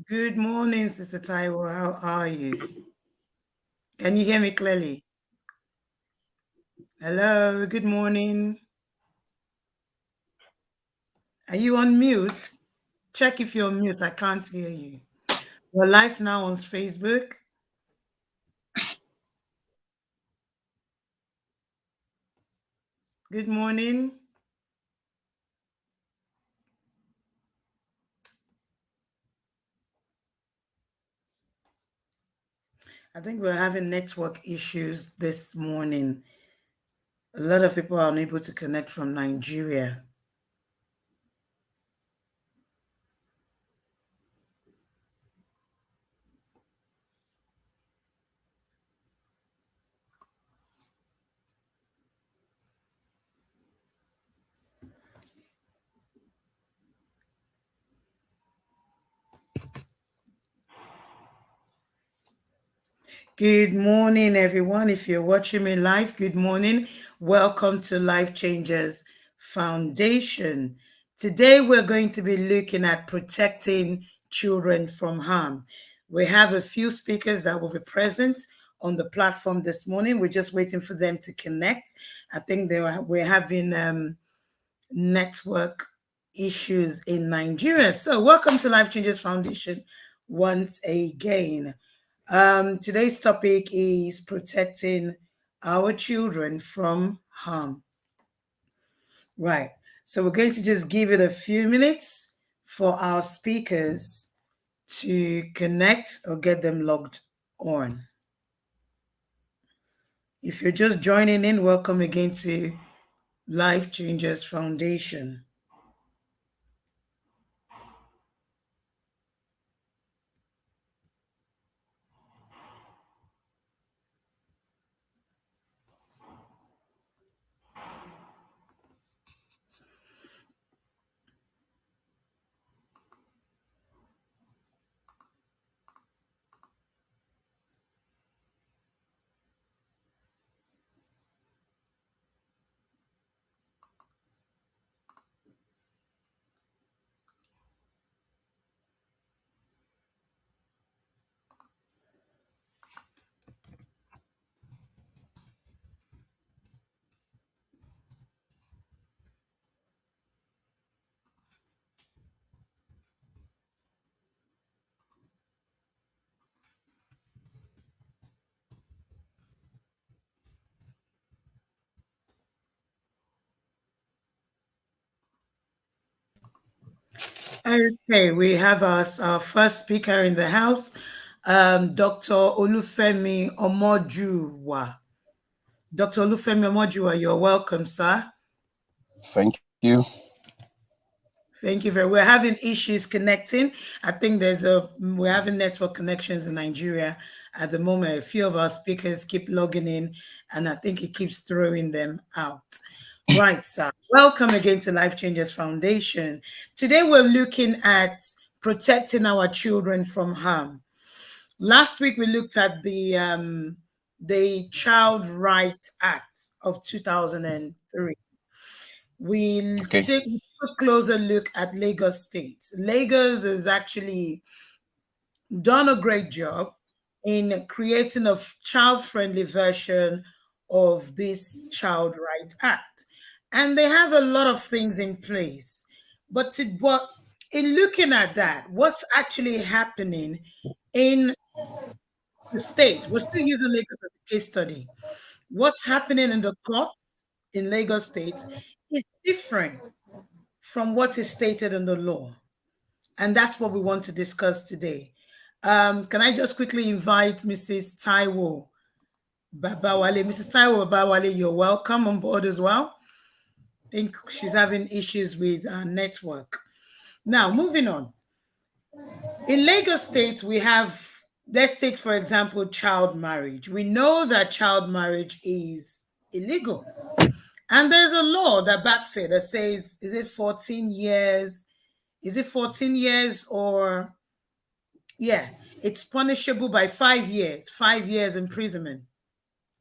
Good morning, Sister Taiwo. How are you? Can you hear me clearly? Hello, good morning. Are you on mute? Check if you're on mute. I can't hear you. We're live now on Facebook. Good morning. I think we're having network issues this morning. A lot of people are unable to connect from Nigeria. Good morning, everyone. If you're watching me live, good morning. Welcome to Life Changers Foundation. Today, we're going to be looking at protecting children from harm. We have a few speakers that will be present on the platform this morning. We're just waiting for them to connect. I think we're having network issues in Nigeria. So, welcome to Life Changers Foundation once again. Today's topic is protecting our children from harm. Right. So we're going to just give it a few minutes for our speakers to connect or get them logged on. If you're just joining in, welcome again to Life Changers Foundation. Okay, we have our first speaker in the house, Dr. Olufemi Omojuwa. Dr. Olufemi Omojuwa, you're welcome, sir. Thank you. Thank you very. We're having issues connecting. I think we're having network connections in Nigeria at the moment. A few of our speakers keep logging in, and I think it keeps throwing them out. Right, sir. Welcome again to Life Changers Foundation. Today we're looking at protecting our children from harm. Last week we looked at the Child Rights Act of 2003. We Okay. took a closer look at Lagos State. Lagos has actually done a great job in creating a child-friendly version of this Child Rights Act. And they have a lot of things in place. But in looking at that, what's actually happening in the state, we're still using Lagos as a case study. What's happening in the courts in Lagos State is different from what is stated in the law. And that's what we want to discuss today. Can I just quickly invite Mrs. Taiwo Babawale? Mrs. Taiwo Babawale, you're welcome on board as well. I think she's having issues with network. Now, moving on. In Lagos State, we have, let's take, for example, child marriage. We know that child marriage is illegal. And there's a law that backs it that says, is it 14 years? Is it 14 years or, yeah, it's punishable by 5 years imprisonment,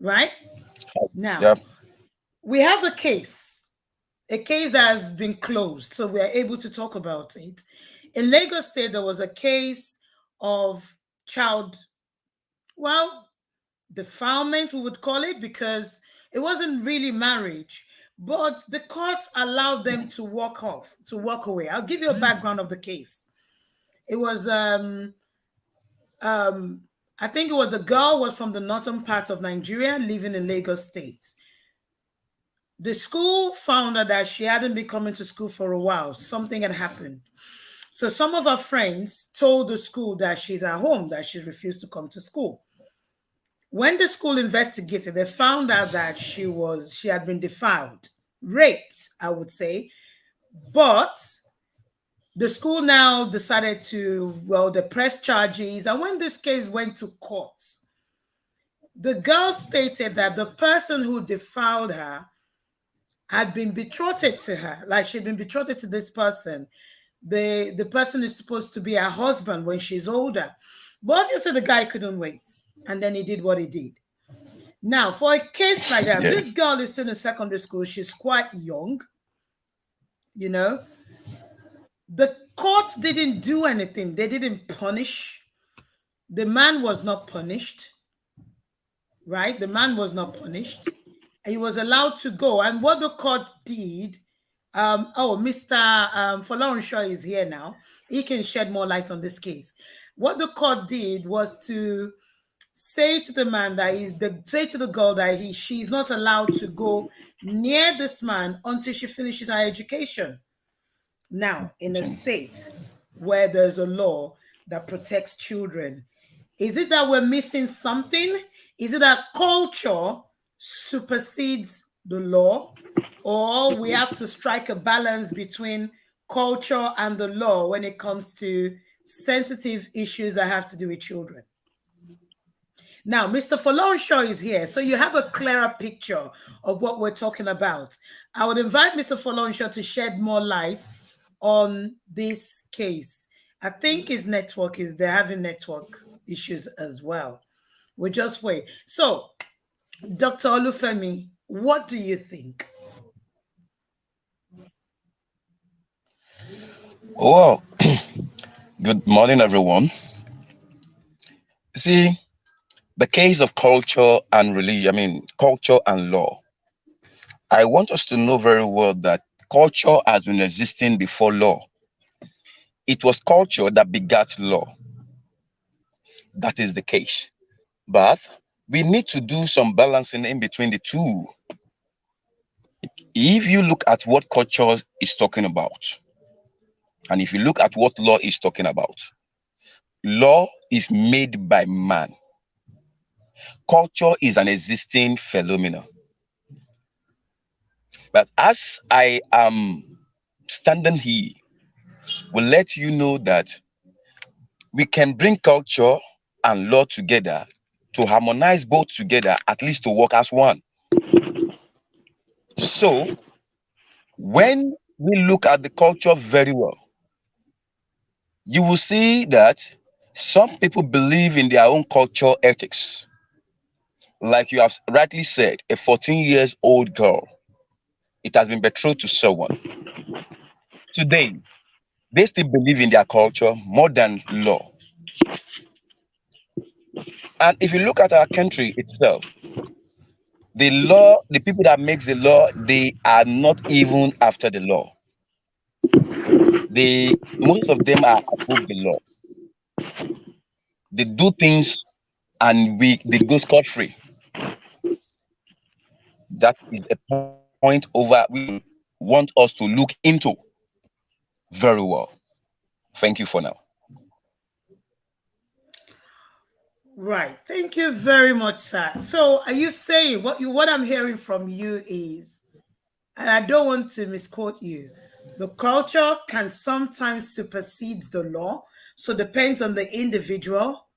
right? Now, Yep. we have a case that has been closed, so we are able to talk about it. In Lagos State, there was a case of child, well, defilement, we would call it, because it wasn't really marriage. But the courts allowed them to walk off, to walk away. I'll give you a background of the case. It was um I think it was the girl was from the northern part of Nigeria living in Lagos State. The school found out that she hadn't been coming to school for a while. Something had happened. So some of her friends told the school that she's at home, that she refused to come to school. When the school investigated, they found out that she had been defiled, raped, I would say. But the school now decided to, well, they pressed charges. And when this case went to court, the girl stated that the person who defiled her had been betrothed to her, like she'd been betrothed to this person. The person is supposed to be her husband when she's older. But obviously the guy couldn't wait. And then he did what he did. Now, for a case like that, this Yes. girl is still in secondary school. She's quite young, you know. The court didn't do anything. They didn't punish. The man was not punished, right? The man was not punished. He was allowed to go. And what the court did, Mr. Folarunshaw is here now. He can shed more light on this case. What the court did was to say to the man that say to the girl that she's not allowed to go near this man until she finishes her education. Now, in a state where there's a law that protects children, is it that we're missing something? Is it that culture supersedes the law? Or we have to strike a balance between culture and the law when it comes to sensitive issues that have to do with children? Now, Mr. Folarunshaw is here, so you have a clearer picture of what we're talking about. I would invite Mr. Folarunshaw to shed more light on this case. I think his network they're having network issues as well. We'll just wait. So, Dr. Olufemi, what do you think? Well, good morning, everyone. See, the case of culture and religion, culture and law. I want us to know very well that culture has been existing before law. It was culture that begat law. That is the case. But we need to do some balancing in between the two. If you look at what culture is talking about, and if you look at what law is talking about, law is made by man. Culture is an existing phenomenon. But as I am standing here, will let you know that we can bring culture and law together to harmonize both together, at least to work as one. So, when we look at the culture very well, you will see that some people believe in their own culture ethics. Like you have rightly said, a 14 years old girl, it has been betrothed to someone. Today, they still believe in their culture more than law. And if you look at our country itself, the law, the people that makes the law, they are not even after the law. Most of them are above the law. They do things and they go scot free. That is a point over which want us to look into very well. Thank you for now. Right. Thank you very much, sir. So are you saying what I'm hearing from you is, and I don't want to misquote you, the culture can sometimes supersede the law, so it depends on the individual?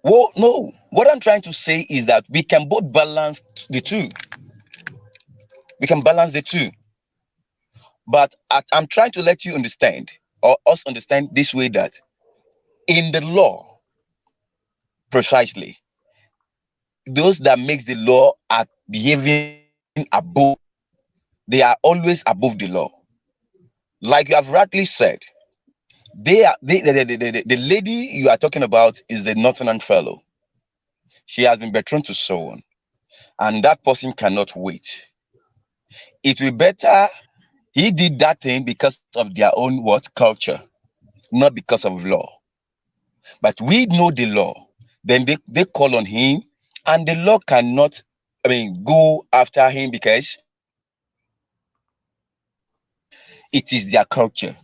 Well, no. What I'm trying to say is that we can both balance the two. We can balance the two. But I'm trying to let you understand, or us understand this way, that in the law, precisely, those that makes the law are behaving above They are always above the law. Like you have rightly said, they are the lady you are talking about is a Nottingham fellow. She has been betrothed to someone, and that person cannot wait. It will better he did that thing because of their own what culture, not because of law. But we know the law. Then they call on him, and the law cannot, I mean, go after him because it is their culture.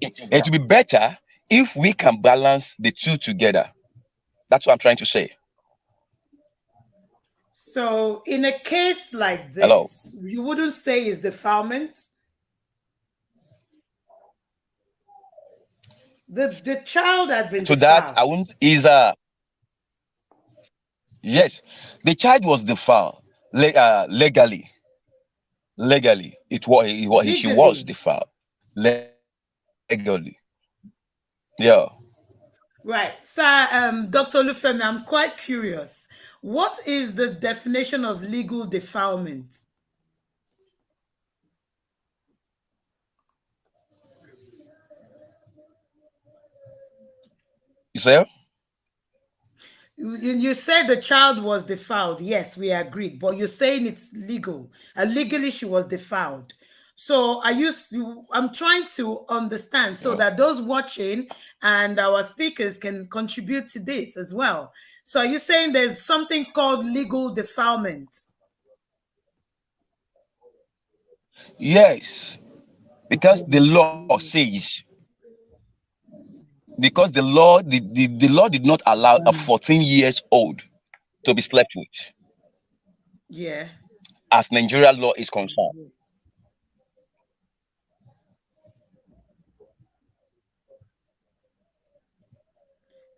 It will be better if we can balance the two together. That's what I'm trying to say. So, in a case like Hello. this, you wouldn't say it's defilement. The child had been To that, I defiled. won't is yes, the child was defiled legally. Legally, she was Legally. defiled legally. Yeah. Right. So, Dr. Olufemi, I'm quite curious. What is the definition of legal defilement? You say You said the child was defiled. Yes, we agreed. But you're saying it's legal. Legally, she was defiled. So I'm trying to understand so yeah. that those watching and our speakers can contribute to this as well. So are you saying there's something called legal defilement? Yes, because the law says because the law did not allow a 14 years old to be slept with Yeah. as Nigerian law is concerned.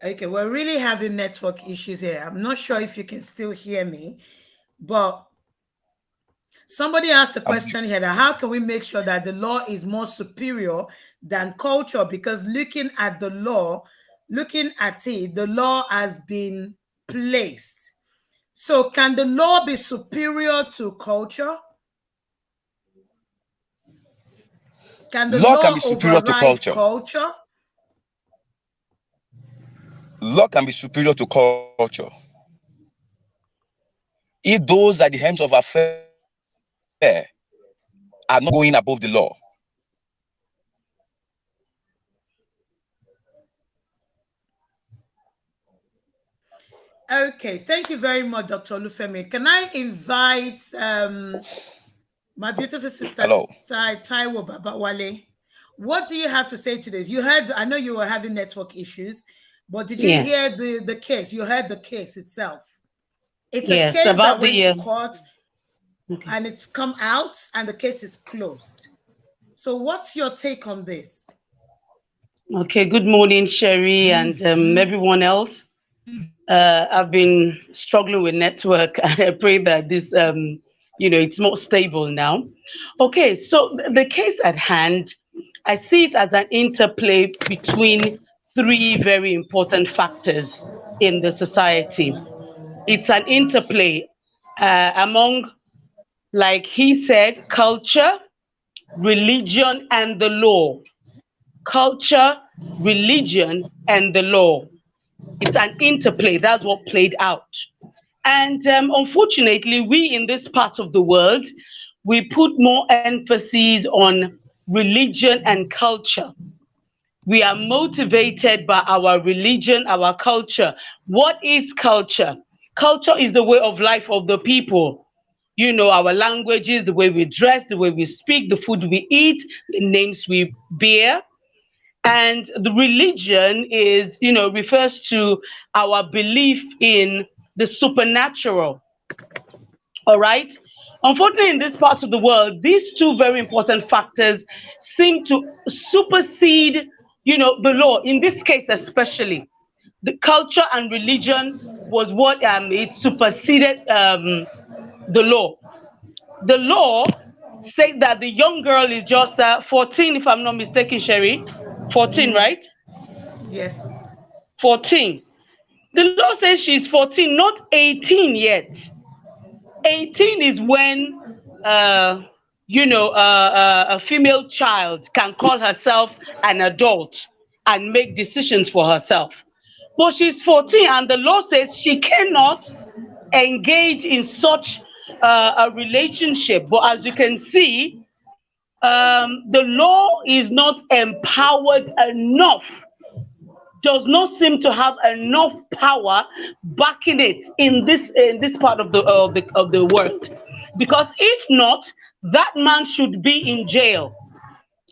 Okay, we're really having network issues here. I'm not sure if you can still hear me, but somebody asked a Um, question here that how can we make sure that the law is more superior than culture? Because looking at it, the law has been placed. So can the law be superior to culture? Can the Law can law be superior to override culture. culture? Law can be superior to culture if those at the helms of affair are not going above the law. Okay, thank you very much, Dr. Olufemi. Can I invite my beautiful sister Hello. Taiwo Babawale? What do you have to say to this? You heard, I know you were having network issues, but did you hear Yes, the case? You heard the case itself. It's a yes, case that about went the to court okay. and it's come out and the case is closed. So, what's your take on this? Okay, good morning, Sherry, and everyone else. I've been struggling with network. I pray that this, it's more stable now. Okay, so the case at hand, I see it as an interplay between three very important factors in the society. It's an interplay among, like he said, culture, religion, and the law. Culture, religion, and the law. It's an interplay. That's what played out. And unfortunately, we in this part of the world, we put more emphasis on religion and culture. We are motivated by our religion, our culture. What is culture? Culture is the way of life of the people. You know, our languages, the way we dress, the way we speak, the food we eat, the names we bear. And the religion is, refers to our belief in the supernatural. All right. Unfortunately, in this part of the world, these two very important factors seem to supersede, the law. In this case, especially, the culture and religion was what it superseded the law. The law said that the young girl is just 14, if I'm not mistaken, Sherry. 14, right? Yes. 14. The law says she's 14, not 18 yet. 18 is when uh, a female child can call herself an adult and make decisions for herself. But she's 14, and the law says she cannot engage in such a relationship. But as you can see, the law is not empowered enough, does not seem to have enough power backing it in this part of the world. Because if not, that man should be in jail.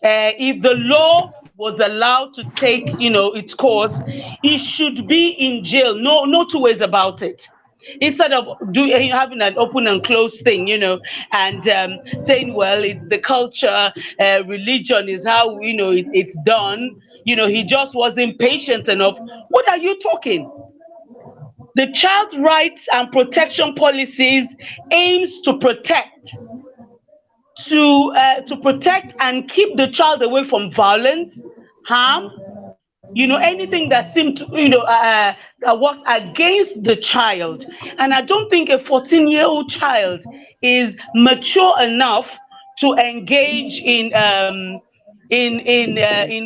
If the law was allowed to take, its course, he should be in jail. No two ways about it. Instead of having an open and closed thing, and saying, well, it's the culture, religion is how it's done. He just wasn't patient enough. What are you talking? The child rights and protection policies aims to protect and keep the child away from violence, harm, anything that seemed to, that works against the child. And I don't think a 14-year-old child is mature enough to engage in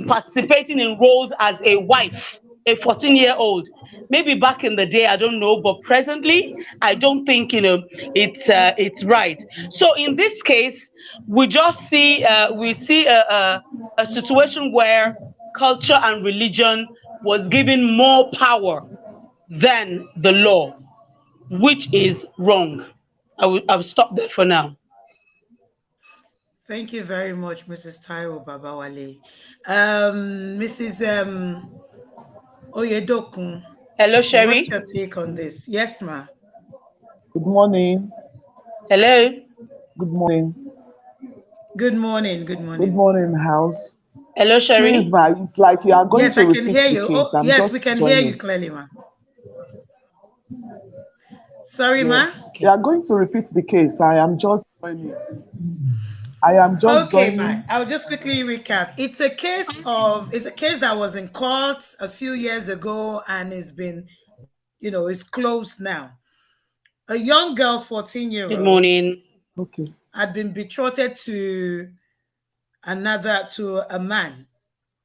participating in roles as a wife. A 14-year-old, maybe back in the day, I don't know, but presently I don't think it's right. So in this case, we see a situation where culture and religion was given more power than the law, which is wrong. I will stop there for now. Thank you very much, Mrs. Taiwo Babawale. Mrs. Oyedokun, Hello, what's Sherry. your take on this? Yes, ma. Good morning. Hello. Good morning. Good morning. Good Good morning. morning, house. Hello, Please, Sherry. ma, it's like you are going Yes, to I can repeat hear the you. Oh, case. I'm yes, we just can hear you joining. clearly, ma. Sorry, Yeah. ma. You Okay. are going to repeat the case. I am just joining. I am just Okay, ma. joining. I'll just quickly recap. It's a case that was in court a few years ago and it's been, it's closed now. A young girl, 14-year Good old, morning. Okay. had been betrothed to a man,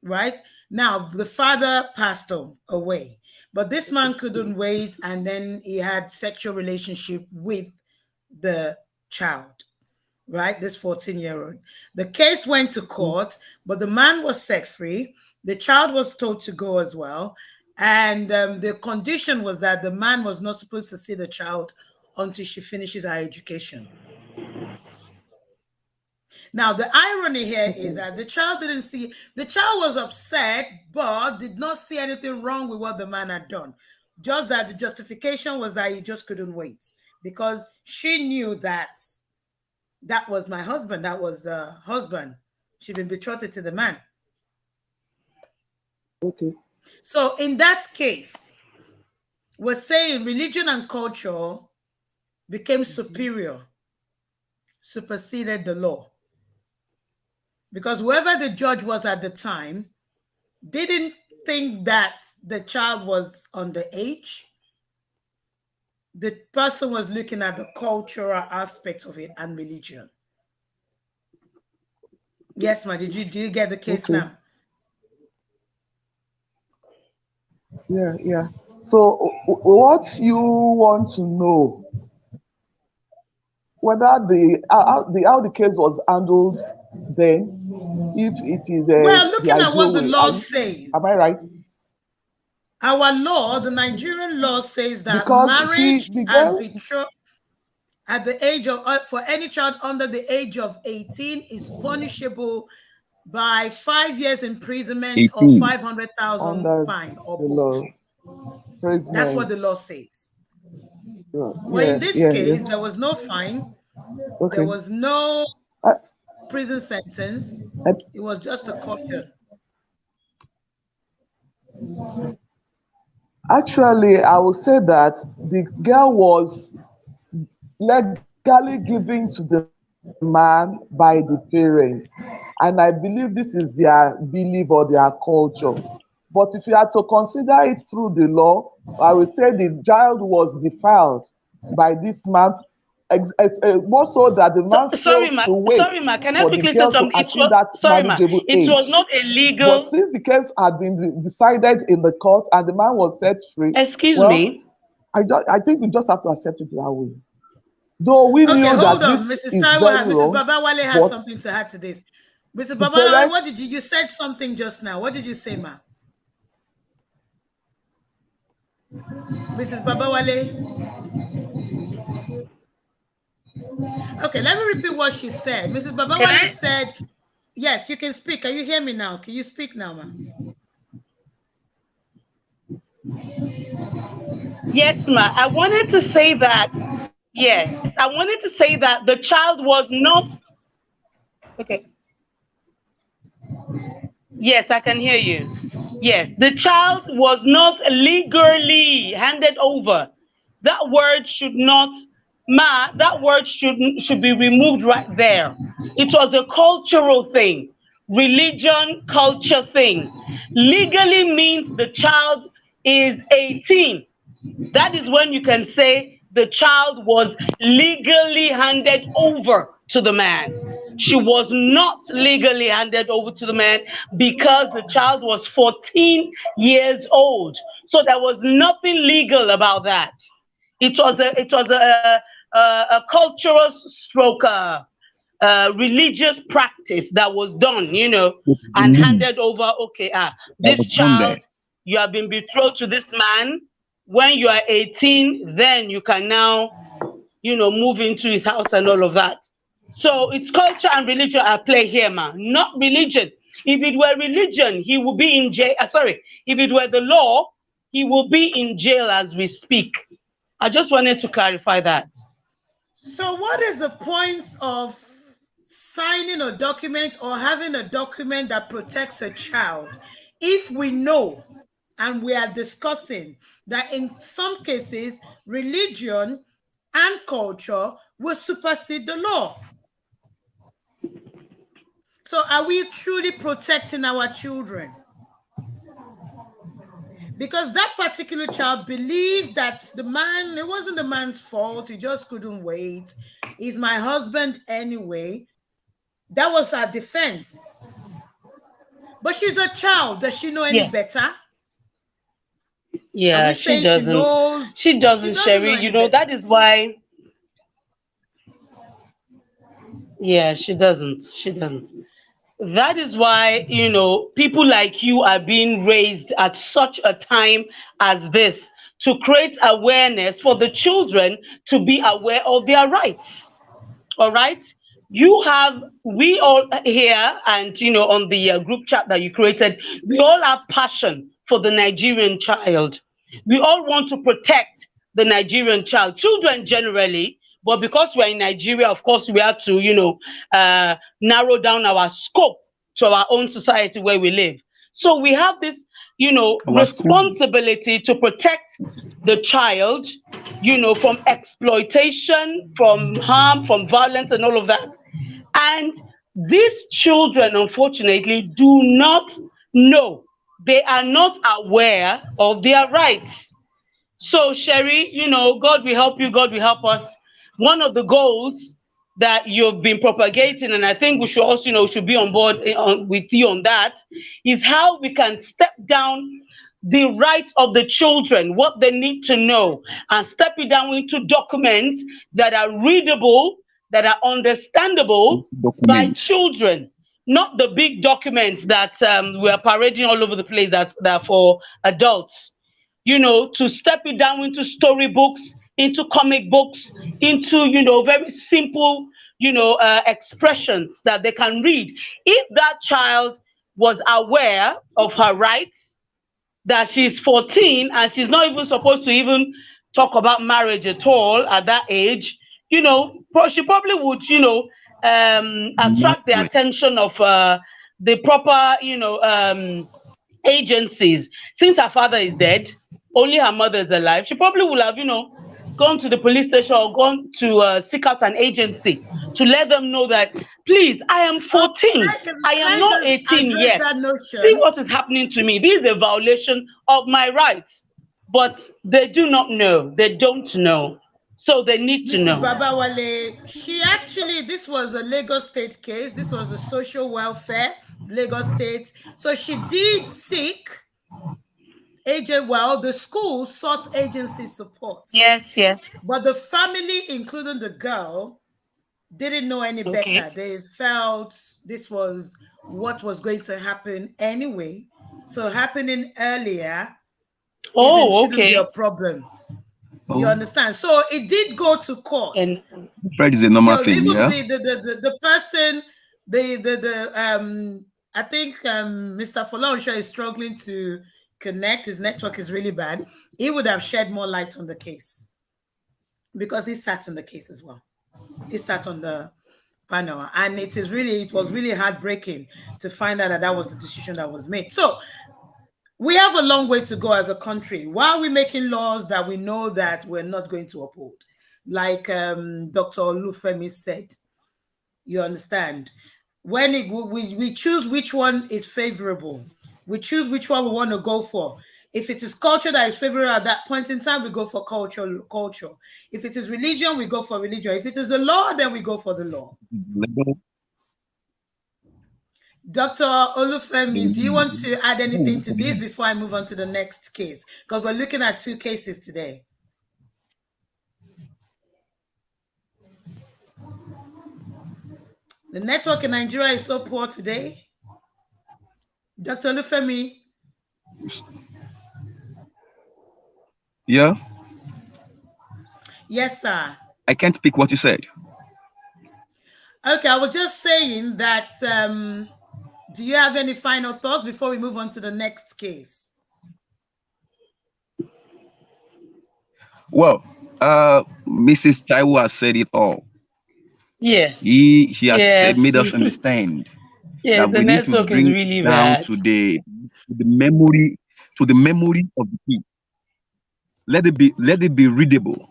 right? Now the father passed away, but this man couldn't wait, and then he had sexual relationship with the child, right? This 14-year-old. The case went to Mm. court, but the man was set free. The child was told to go as well. And the condition was that the man was not supposed to see the child until she finishes her education. Now, the irony here is Okay. that the child was upset, but did not see anything wrong with what the man had done. Just that the justification was that he just couldn't wait because she knew that that was my husband. That was husband. She'd been betrothed to the man. Okay. So in that case, we're saying religion and culture became superior, superseded the law. Because whoever the judge was at the time didn't think that the child was underage. The person was looking at the cultural aspects of it and religion. Yes, ma. Do you get the case Okay. now? Yeah. Yeah. So, what you want to know whether how the case was handled then, if it is Well, the looking at ideal what the way. law Am I says, right? our law, the Nigerian law says that Because marriage the and girl. betrothal at the age of for any child under the age of 18 is punishable by 5 years imprisonment or 18. 500,000 Under fine or the both. law. Praise That's what man. the law says. But in Yeah, this yeah, case, yes. there was no fine, there Okay. was no I, prison sentence. I, It was just a caution. actually, I would say that the girl was legally given to the man by the parents. And I believe this is their belief or their culture. But if you are to consider it through the law, I will say the child was defiled by this man more so that the So, man sorry, failed ma. to wait Sorry, ma. Can I for the quickly say girl to something? attain that Sorry, ma. marriageable It was age. not But illegal. since the case had been decided in the court and the man was set free, Excuse well, me. I think we just have to accept it that way. Though we Okay, knew hold that on. this Mrs. is Taiwo very has Mrs. wrong, Babawale has but something to add to this. Mrs. the Babawale, parents, what did you said something just now? What did you say, ma? Mrs. Babawale? Okay, let me repeat what she said. Mrs. Can Babawale I? said, yes, you can speak. Can you hear me now? Can you speak now, ma? Yes, ma. I wanted to say that. Yes, I wanted to say that the child was not. Okay. Yes, I can hear you. Yes, the child was not legally handed over. That word should not, that word should be removed right there. It was a cultural thing, religion, culture thing. Legally means the child is 18. That is when you can say the child was legally handed over to the man. She was not legally handed over to the man because the child was 14 years old. So there was nothing legal about that. It was a cultural stroke, religious practice that was done, With and belief handed over. Okay, that this was done there. child, you have been betrothed to this man. When you are 18, then you can now, move into his house and all of that. So it's culture and religion at play here, man, not religion. If it were religion, he would be in jail. Sorry, if it were the law, he will be in jail as we speak. I just wanted to clarify that. So, what is the point of signing a document or having a document that protects a child if we know and we are discussing that in some cases religion and culture will supersede the law? So, are we truly protecting our children? Because that particular child believed that the man, it wasn't the man's fault, he just couldn't wait. He's my husband anyway. That was her defense. But she's a child. Does she know any Yeah. better? Are Yeah, we she saying she doesn't. knows? She She doesn't, doesn't know Sherry. any That better. is why. Yeah, she doesn't. She doesn't. That is why, people like you are being raised at such a time as this to create awareness for the children to be aware of their rights. All right. We all here, and on the group chat that you created, we all have passion for the Nigerian child. We all want to protect the Nigerian child, children generally. But because we're in Nigeria, of course, we have to narrow down our scope to our own society where we live. So we have this Our school. responsibility to protect the child, from exploitation, from harm, from violence, and all of that. And these children, unfortunately, do not know. They are not aware of their rights. So, Sherry, God will help you, God will help us. One of the goals that you've been propagating, and I think we should also, should be on board with you on that, is how we can step down the rights of the children, what they need to know, and step it down into documents that are readable, that are understandable by Documents. children, not the big documents that we are parading all over the place that are for adults. To step it down into storybooks, into comic books, into, very simple, expressions that they can read. If that child was aware of her rights, that she's 14 and she's not even supposed to even talk about marriage at all at that age, she probably would, attract the Margaret. attention of the proper, agencies. Since her father is dead, only her mother is alive, she probably would have, gone to the police station or gone to seek out an agency to let them know that, please, I am Okay, 14. I can am I not just 18 address yet. that See notion? what is happening to me. This is a violation of my rights. But they do not know. They don't know. So they need to Mrs. know. Babawale, she actually, this was a Lagos State case. This was a social welfare, Lagos State. So she did seek well, the school sought agency support. Yes, yes. But the family, including the girl, didn't know any Okay. better. They felt this was what was going to happen anyway. So happening earlier isn't Oh, shouldn't be a okay. problem. Do you Oh, understand? So it did go to court. And Fred is a You normal know, thing, even yeah. the person, I think Mr. Folonsha is struggling to connect. His network is really bad. He would have shed more light on the case because he sat in the case as well. He sat on the panel, and it was really heartbreaking to find out that that was the decision that was made. So we have a long way to go as a country. Why are we making laws that we know that we're not going to uphold? Like Dr. Olufemi said, you understand? When we choose which one is favorable, we choose which one we want to go for. If it is culture that is favorable at that point in time, we go for culture. If it is religion, we go for religion. If it is the law, then we go for the law. Dr. Olufemi, do you want to add anything to this before I move on to the next case? Because we're looking at two cases today. The network in Nigeria is so poor today. Dr. Olufemi. Yeah. Yes, sir. I can't pick what you said. Okay, I was just saying that do you have any final thoughts before we move on to the next case? Well, Mrs. Taiwo has said it all. yes. She has Yes. made us understand Yes, that the we need to network is bring really down bad. to the memory of the kid. Let it be readable.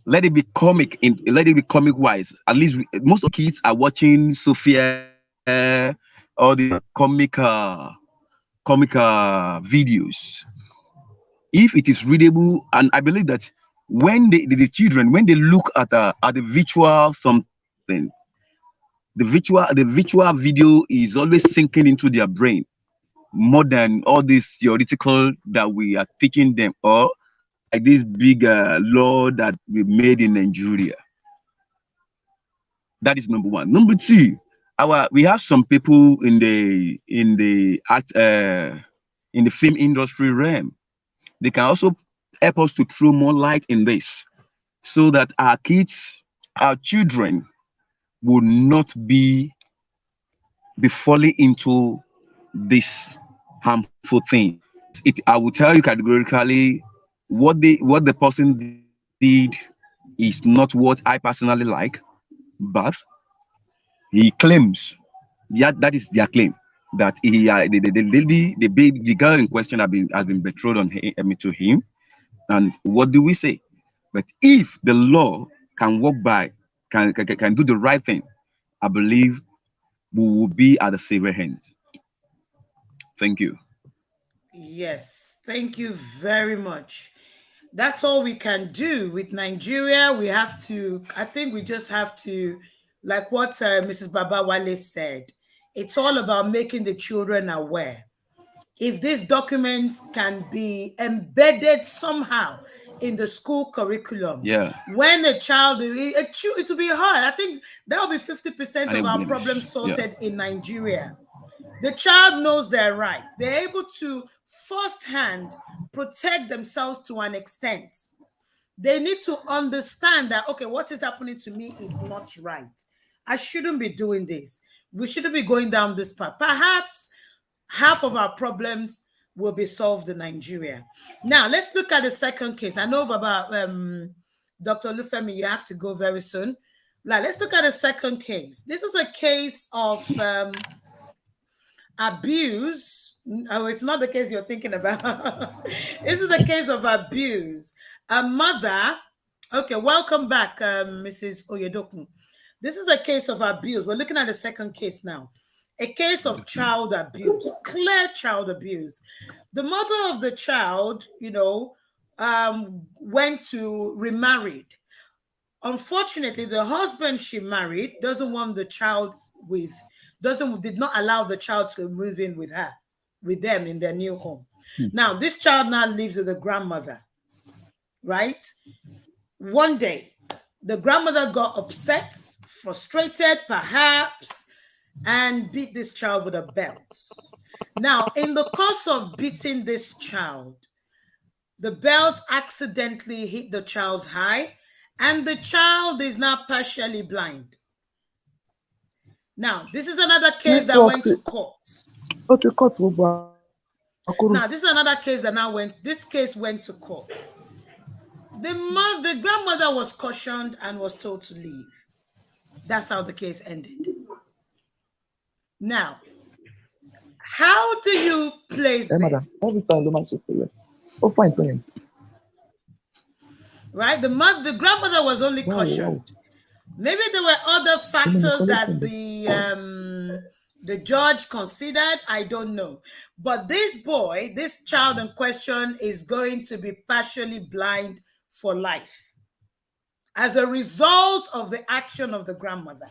Let it be comic wise. At least most of the kids are watching Sophia, all these comic videos. If it is readable, and I believe that when the children, when they look at the virtual something, the virtual video is always sinking into their brain more than all this theoretical that we are teaching them, or like this big law that we made in Nigeria. That is number one. Number two, we have some people in the art in the film industry realm. They can also help us to throw more light in this, so that our kids, our children, will not be falling into this harmful thing. I will tell you categorically, what the person did is not what I personally like, but he claims, yeah, that is their claim, that the lady, the baby, the girl in question has been betrothed to him. And what do we say? But if the law can walk by, can do the right thing, I believe we will be at the safer hands. Thank you. Yes, thank you very much. That's all we can do with Nigeria. We have to, I think we just have to, like what Mrs. Babawale said, it's all about making the children aware. If these documents can be embedded somehow in the school curriculum, Yeah, when a child, it will be hard. I think that will be 50% and of it our blemish. problems Yeah, sorted in Nigeria. The child knows their right. They're able to firsthand protect themselves to an extent. They need to understand that, okay, what is happening to me is not right. I shouldn't be doing this. We shouldn't be going down this path. Perhaps half of our problems will be solved in Nigeria. Now, let's look at the second case. I know, Baba, Dr. Lufemi, you have to go very soon. Now, let's look at the second case. This is a case of abuse. Oh, it's not the case you're thinking about. This is the case of abuse. A mother. Okay, welcome back, Mrs. Oyedokun. This is a case of abuse. We're looking at the second case now. A case of child abuse, clear child abuse. The mother of the child, went to remarried. Unfortunately, the husband she married doesn't want the child with, did not allow the child to move in with her, with them in their new home. Now, this child now lives with the grandmother, right? One day, the grandmother got upset, frustrated, perhaps, and beat this child with a belt. Now, in the course of beating this child, the belt accidentally hit the child's eye, and the child is now partially blind. Now, this is another case that Network. went to court. But you cut Akuru. Now, this is another case that this case went to court. The grandmother was cautioned and was told to leave. That's how the case ended. Now, how do you place Madam, this? every time the man should say, oh, fine, fine. Right? The grandmother was only cautioned. Maybe there were other factors that the judge considered. I don't know. But this boy, this child in question, is going to be partially blind for life as a result of the action of the grandmother.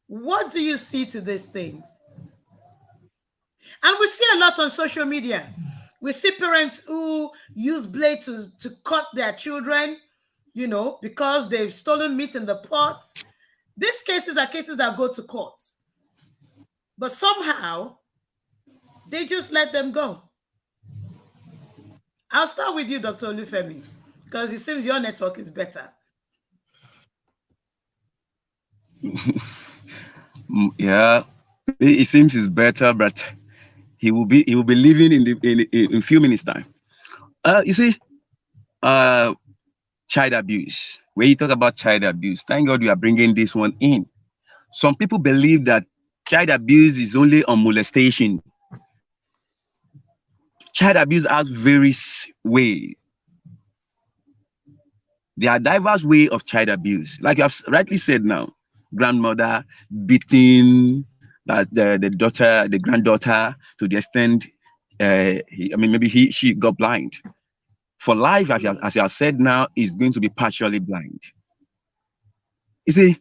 What do you see to these things? And we see a lot on social media. We see parents who use blade to cut their children, you know, because they've stolen meat in the pot. These cases are cases that go to court. But somehow, they just let them go. I'll start with you, Dr. Olufemi, because it seems your network is better. Yeah, it seems it's better, but he will be leaving in a few minutes time. You see, child abuse. When you talk about child abuse, thank God you are bringing this one in. Some people believe that child abuse is only on molestation. Child abuse has various ways. There are diverse ways of child abuse. Like you have rightly said now, grandmother beating the granddaughter to the extent, maybe she got blind. For life, as you have said now, is going to be partially blind. You see,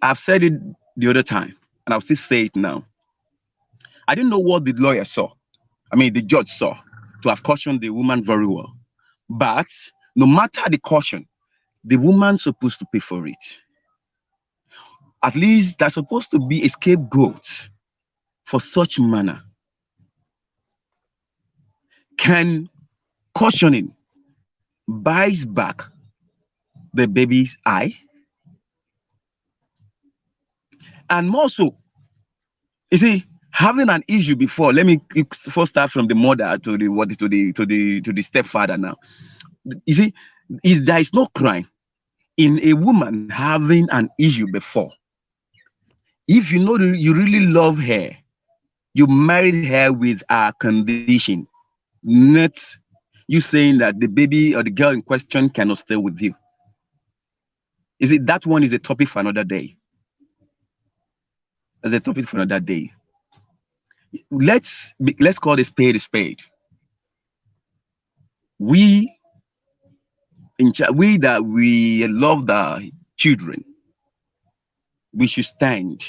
I've said it the other time, and I'll still say it now. I didn't know what the lawyer saw. The judge saw to have cautioned the woman very well. But no matter the caution, the woman's supposed to pay for it. At least there's supposed to be a scapegoat for such manner. Can cautioning buys back the baby's eye? And more so, you see, having an issue before, let me first start from the mother to the stepfather now. You see, there is no crime in a woman having an issue before. If you know you really love her, you married her with a condition, not you saying that the baby or the girl in question cannot stay with you. Is it that one is a topic for another day? As a topic for another day. Let's call a spade a spade. We love the children, we should stand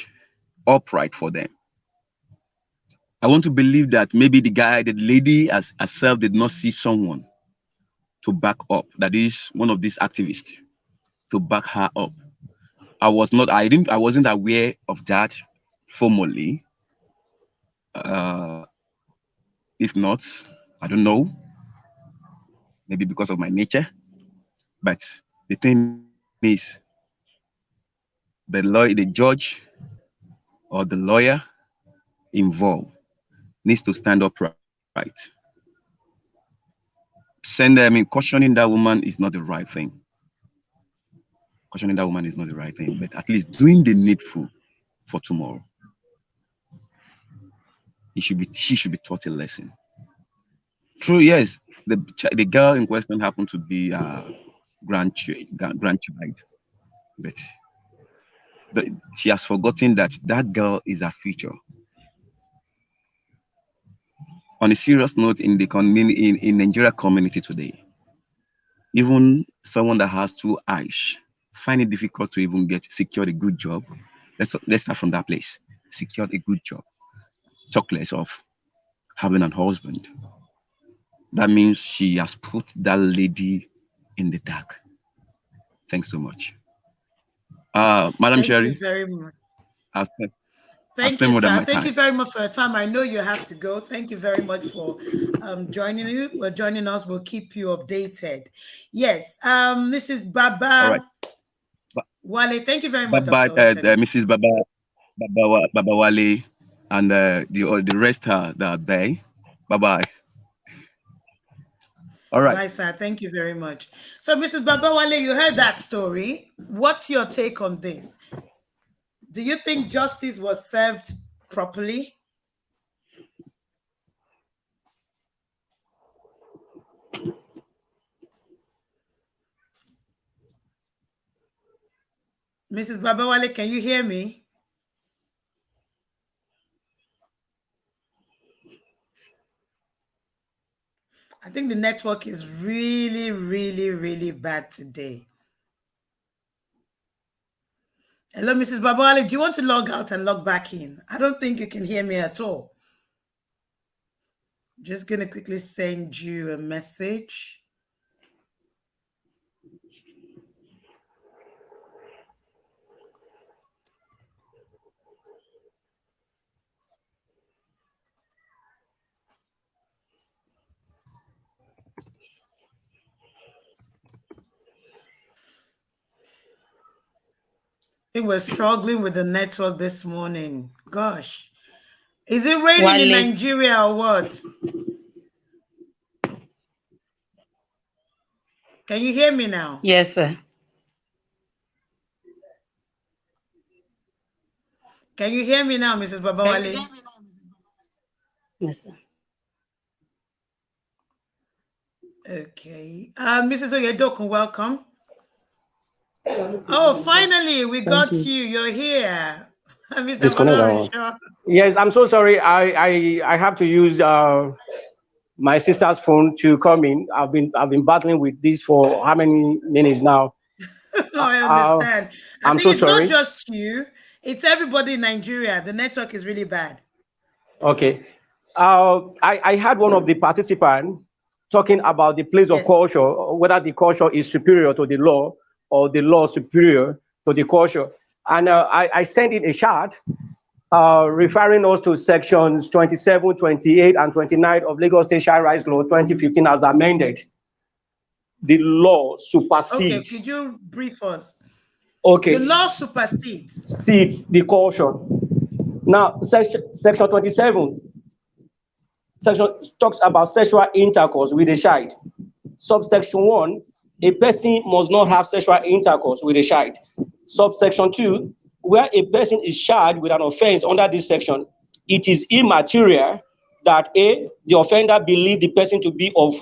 upright for them. I want to believe that maybe the lady as herself did not see someone to back up, that is one of these activists, to back her up. I wasn't aware of that formally. If not, I don't know. Maybe because of my nature. But the thing is, the judge or the lawyer involved needs to stand upright. Cautioning that woman is not the right thing. Cautioning that woman is not the right thing, but at least doing the needful for tomorrow. She should be taught a lesson. True, yes, the girl in question happened to be a grandchild, but she has forgotten that girl is her future. on a serious note, in the community, in Nigeria community today, even someone that has two eyes find it difficult to even get secure a good job. Let's start from that place. Secure a good job. Talk less of having an husband. That means she has put that lady in the dark. Thanks so much. Madam Thank you Sherry, very much. I spent, I Thank spent you, more than sir. my Thank you time. very much for your time. I know you have to go. Thank you very much for joining you. We're joining us. We'll keep you updated. Yes, Mrs. All right. Baba Wale. Thank you very Bye much, bye, Dr. Olufemi. Mrs. Baba Wale, and the rest that are there. Bye bye. All right. Bye, sir. Thank you very much. So, Mrs. Baba Wale, you heard that story. What's your take on this? Do you think justice was served properly? Mrs. Babawale, can you hear me? I think the network is really, really, really bad today. Hello, Mrs. Babawale. Do you want to log out and log back in? I don't think you can hear me at all. Just going to quickly send you a message. I think we're struggling with the network this morning. Gosh. Is it raining in Wale. Nigeria or what? Can you hear me now? Yes, sir. Can you hear me now, Mrs. Babawale? Yes, sir. Okay. Mrs. Oyedokun, welcome. Oh, finally, we Thank got you. you. You're here. Mr. Disconnect that one. Balarisha. Yes, I'm so sorry. I have to use my sister's phone to come in. I've been battling with this for how many minutes now? I Uh, understand. I I'm think so it's not sorry. just you, it's everybody in Nigeria. The network is really bad. Okay. I had one of the participants talking about the place of Yes. culture, whether the culture is superior to the law or the law superior to the culture. And I sent in a chart referring us to sections 27, 28, and 29 of Lagos State Child Rights Law 2015 as amended. The law Okay, supersedes. could you brief us? The Okay, law supersedes. seeds the culture. Now, section 27 section talks about sexual intercourse with a child. Subsection 1, a person must not have sexual intercourse with a child. Subsection 2, where a person is charged with an offense under this section, it is immaterial that A, the offender believe the person to be of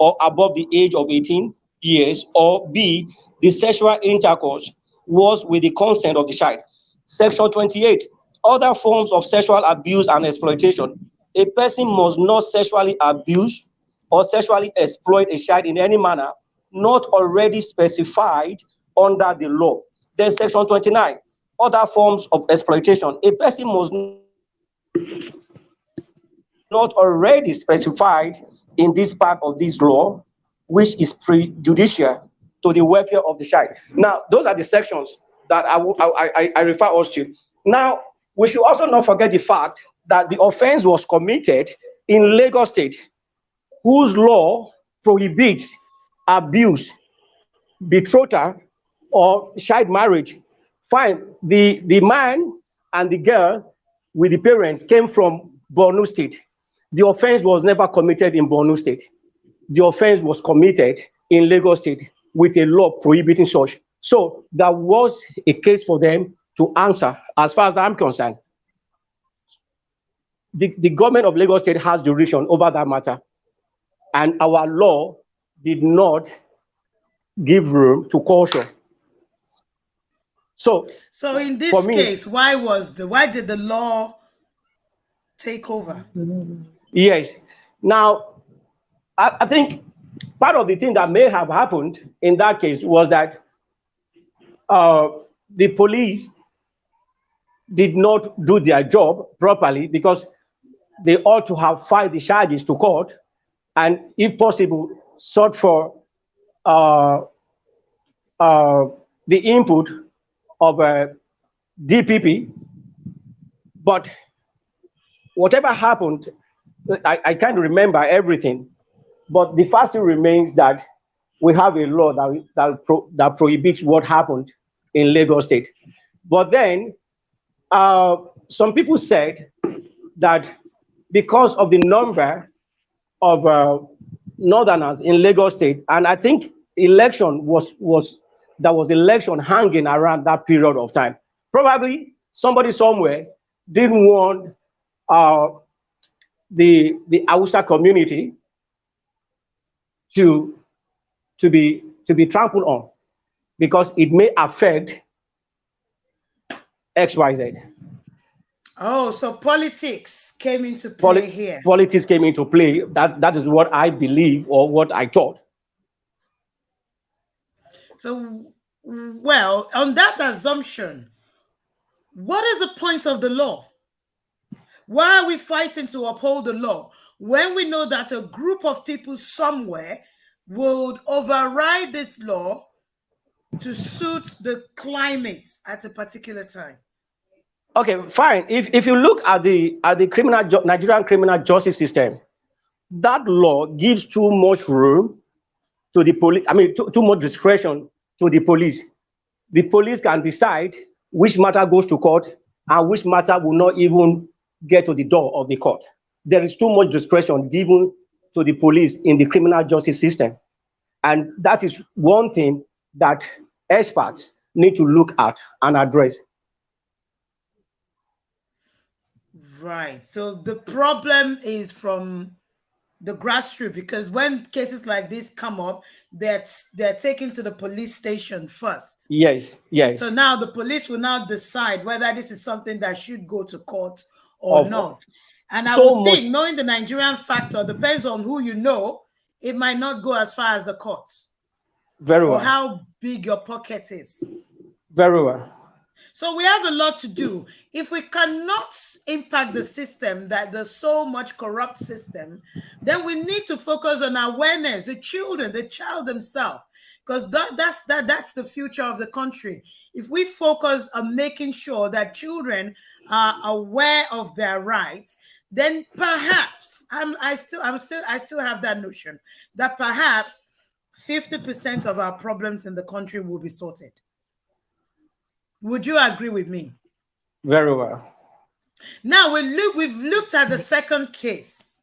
or above the age of 18 years, or B, the sexual intercourse was with the consent of the child. Section 28, other forms of sexual abuse and exploitation. A person must not sexually abuse or sexually exploit a child in any manner not already specified under the law. Then section 29, other forms of exploitation. A person must not already specified in this part of this law, which is prejudicial to the welfare of the child. Now, those are the sections that I refer us to. Now, we should also not forget the fact that the offense was committed in Lagos State, whose law prohibits abuse, betrothal, or child marriage. Fine, the man and the girl with the parents came from Borno State. The offense was never committed in Borno State. The offense was committed in Lagos State with a law prohibiting such. So there was a case for them to answer as far as I'm concerned. The government of Lagos State has jurisdiction over that matter, and our law did not give room to caution. So in for this me, case, why did the law take over? yes, Now, I think part of the thing that may have happened in that case was that uh, the police did not do their job properly, because they ought to have filed the charges to court and, if possible, sought for uh, uh, the input of DPP. But whatever happened, I can't remember everything. But the fact still remains that we have a law that prohibits what happened in Lagos State. But then some people said that because of the number of northerners in Lagos State, and I think there was election hanging around that period of time. Probably somebody somewhere didn't want uh, the Hausa community to be trampled on, because it may affect XYZ. Oh, so politics came into play here. Politics came into play. That is what I believe, or what I thought. So, well, on that assumption, what is the point of the law? Why are we fighting to uphold the law when we know that a group of people somewhere would override this law to suit the climate at a particular time? Okay, fine. If you look at the Nigerian criminal justice system, that law gives too much room to the police. I mean, too much discretion to the police. The police can decide which matter goes to court and which matter will not even get to the door of the court. There is too much discretion given to the police in the criminal justice system. And that is one thing that experts need to look at and address. Right. So the problem is from the grassroots, because when cases like this come up, they're taken to the police station first. Yes, yes. So now the police will now decide whether this is something that should go to court or not. And I would think, knowing the Nigerian factor, depends on who you know, it might not go as far as the courts. Very well. Or how big your pocket is. Very well. So we have a lot to do. If we cannot impact the system, that there's so much corrupt system, then we need to focus on awareness, the children, the child themselves, because that's the future of the country. If we focus on making sure that children are aware of their rights, then perhaps I still have that notion that perhaps 50% of our problems in the country will be sorted. Would you agree with me? Very well. Now we've looked at the second case,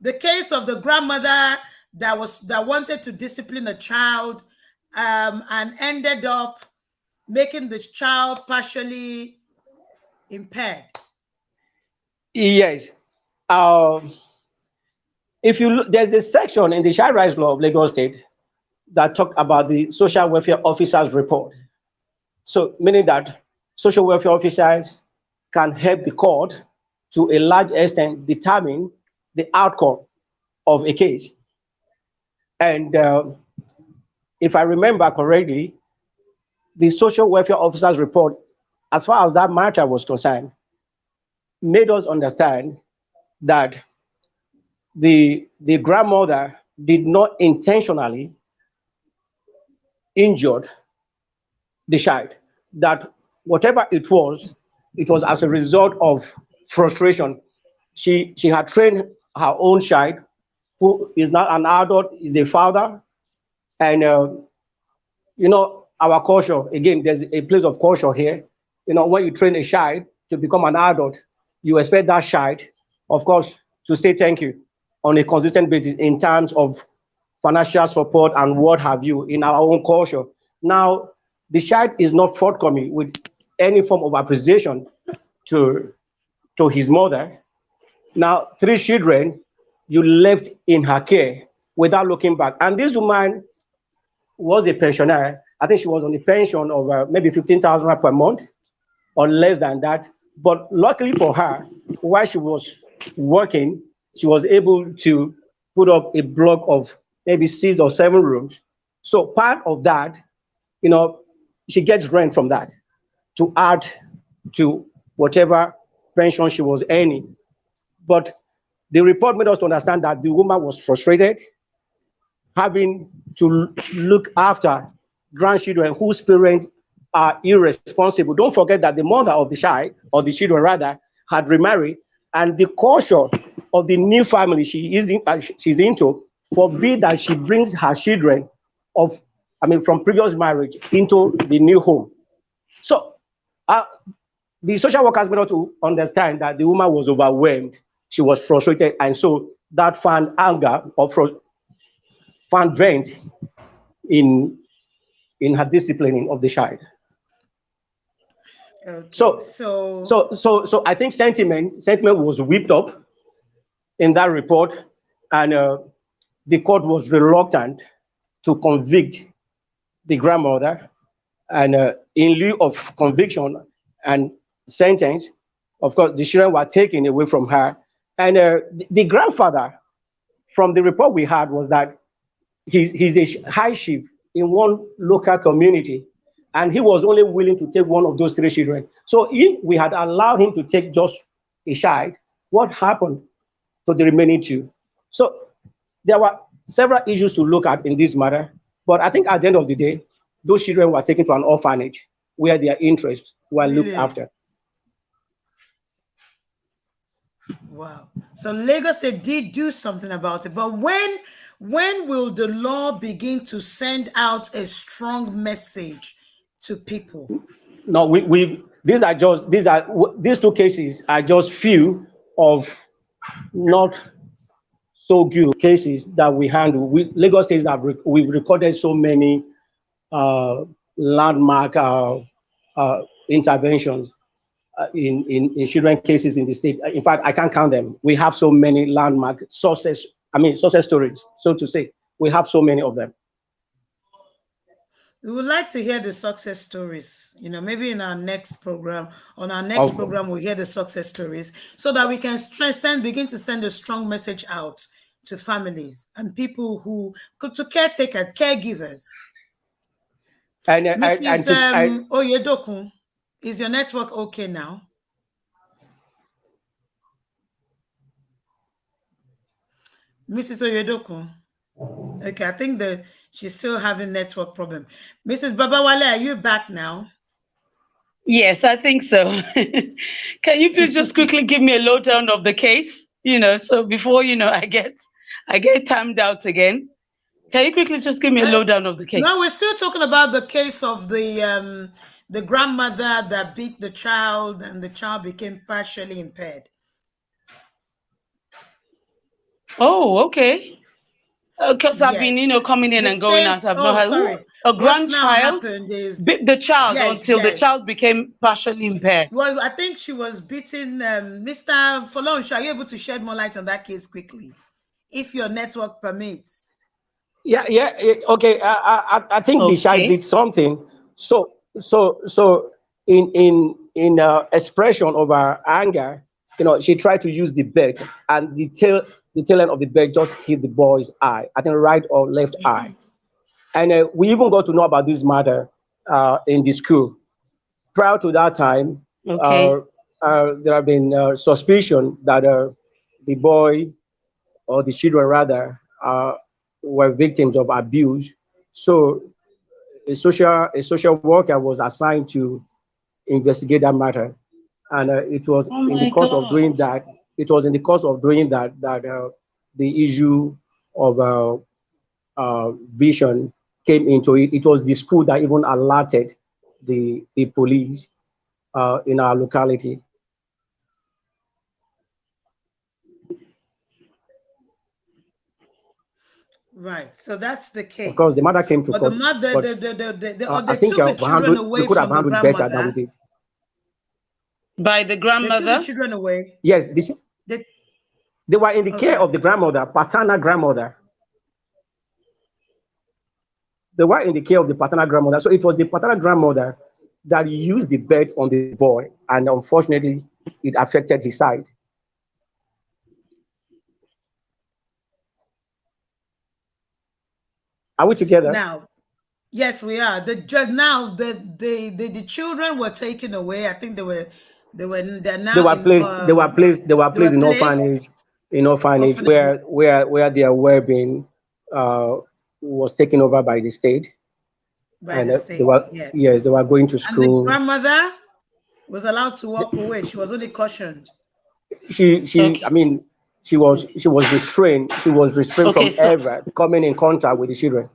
the case of the grandmother that wanted to discipline a child, and ended up making the child partially impaired. Yes. If you look, there's a section in the Child Rights Law of Lagos State that talked about the social welfare officers report. So, meaning that social welfare officers can help the court to a large extent determine the outcome of a case. And if I remember correctly, the social welfare officers report, as far as that matter was concerned, made us understand that the grandmother did not intentionally injure the child, that whatever it was as a result of frustration. She had trained her own child, who is not an adult, is a father. And our culture, again, there's a place of culture here. When you train a child to become an adult, you expect that child, of course, to say thank you on a consistent basis in terms of financial support and what have you in our own culture. Now, the child is not forthcoming with any form of appreciation to his mother. Now, 3 children you left in her care without looking back. And this woman was a pensioner. I think she was on a pension of maybe 15,000 per month or less than that. But luckily for her, while she was working, she was able to put up a block of maybe 6 or 7 rooms. So part of that, you know, she gets rent from that to add to whatever pension she was earning. But the report made us to understand that the woman was frustrated, having to look after grandchildren whose parents are irresponsible. Don't forget that the mother of the child, or the children rather, had remarried, and the culture of the new family she's into forbid that she brings her children of, I mean, from previous marriage into the new home. So uh, the social workers made us to understand that the woman was overwhelmed, she was frustrated, and so that found anger or found vent in her disciplining of the child. Okay. So so I think sentiment was whipped up in that report, and the court was reluctant to convict the grandmother, and in lieu of conviction and sentence, of course, the children were taken away from her. And the grandfather, from the report we had, was that he's a high chief in one local community, and he was only willing to take one of those 3 children. So if we had allowed him to take just a child, what happened to the remaining 2? So there were several issues to look at in this matter, but I think at the end of the day, those children were taken to an orphanage where their interests were looked really, after. wow. So Lagos State did do something about it, but when will the law begin to send out a strong message to people? No, we these 2 cases are just few of not so good cases that we handle. Lagos State we've recorded so many uh, landmark interventions in children cases in the state. In fact, I can't count them. We have so many landmark success stories, so to say. We have so many of them. We would like to hear the success stories. Maybe in our next program, Of, we'll hear the success stories so that we can begin to send a strong message out to families and people to caretakers, caregivers. Mrs. Oyedokun, is your network okay now? Mrs. Oyedokun. Okay, I think that she's still having network problem. Mrs. Babawale, are you back now? Yes, I think so. Can you please just quickly give me a lowdown of the case? So before I get timed out again. Can you quickly just give me a lowdown of the case? No, we're still talking about the case of the grandmother that beat the child and the child became partially impaired. Oh, okay. Because I've been, Yes. coming in The and going out. case, I've not oh, had sorry. a What's now grandchild happened is, beat the child until the yes. child became partially impaired. Well, I think she was beating Mr. Folonsh. Are you able to shed more light on that case quickly, if your network permits? yeah, okay. I think the child Okay. did something. So in expression of her anger, she tried to use the bed, and the tail end of the bed just hit the boy's eye, I think right or left eye. And we even got to know about this matter in the school. Prior to that time, Okay. there have been suspicion that the boy, or the children rather, were victims of abuse. So a social worker was assigned to investigate that matter, and it was Oh in the my course of God. doing that. That the issue of vision came into it. It was the school that even alerted the police in our locality. Right. So that's the Of course, the case. matter came to But the court, mother, but they I think took the children we away could have from the handled better than we grandmother. did. By the They took the grandmother? children away. Yes, They, they were in the oh, care sorry. of the grandmother, paternal grandmother. They were in the care of the paternal grandmother. So it was the paternal grandmother that used the bed on the boy, and unfortunately, it affected his sight. Are we together? Now, yes, we are. Now the children were taken away. I think they're They now were in placed. They were placed. They were they were placed placed in orphanage orphanage where their well-being uh, was taken over by the state, by and the they state. were Yes. they were going to And the school. grandmother was allowed to walk away. She was only cautioned. She I Okay. mean she was restrained. She was restrained Okay. from So ever coming in contact with the children.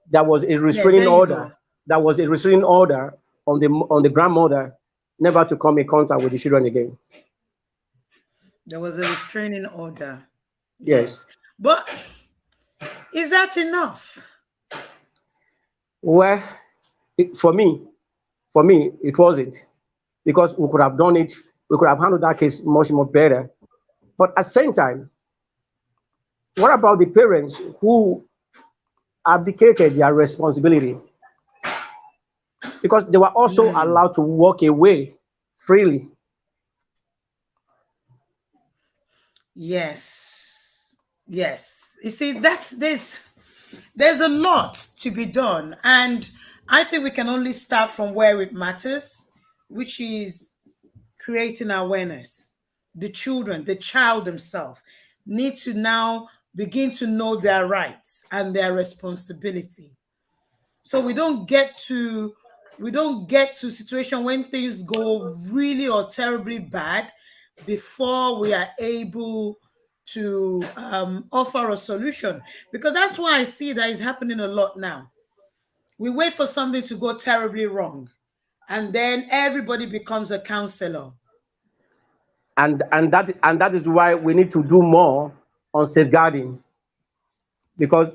There was a Yeah, restraining there you order. go. There was a restraining order on the grandmother never to come in contact with the children again. There was a restraining order. Yes. Yes. But is that enough? Well, it, for me, it wasn't because we could have done it. We could have handled that case much more better. But at the same time, what about the parents who abdicated their responsibility because they were also Mm, allowed to walk away freely? yes. Yes. You see, there's a lot to be done. And I think we can only start from where it matters, which is creating awareness. The children, the child themselves need to now begin to know their rights and their responsibility. So we don't get to situation when things go really or terribly bad before we are able to offer a solution, because that's why I see that is happening a lot now. We wait for something to go terribly wrong, and then everybody becomes a counselor. And that is why we need to do more on safeguarding because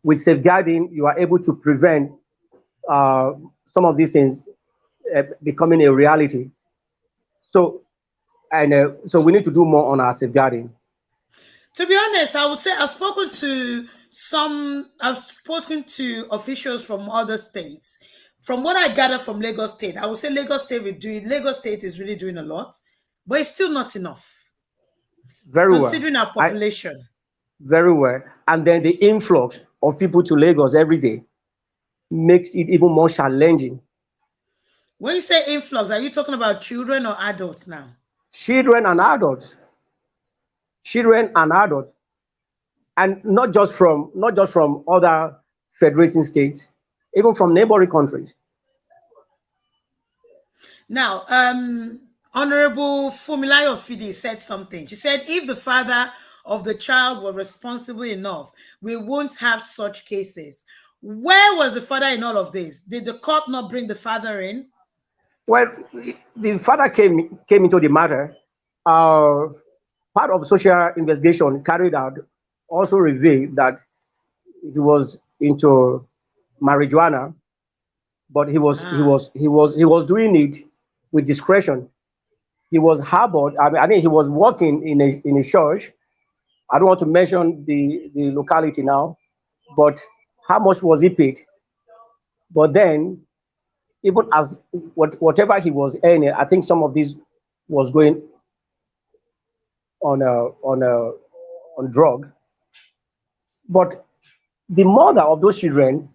with safeguarding you are able to prevent uh, some of these things becoming a reality. So so we need to do more on our safeguarding. To be honest, I would say I've spoken to officials from other states. From what I gather from Lagos State, I would say Lagos State is really doing a lot, but it's still not enough Very well. considering our I population. very well. And then the influx of people to Lagos every day makes it even more challenging. When you say influx, are you talking about children or adults now? Children and adults, children and adults, and not just from other federating states, even from neighboring countries. Now, Honorable Fumilayo Fidi said something. She said, if the father of the child were responsible enough, we won't have such cases. Where was the father in all of this? Did the court not bring the father in? Well, the father came into the matter. Uh, Part of social investigation carried out also revealed that he was into marijuana, but Ah, he was doing it with discretion. He was harbored. I mean, he was working in a church. I don't want to mention the locality now, but how much was he paid? But then, even as whatever he was earning, I think some of this was going on on drug. But the mother of those children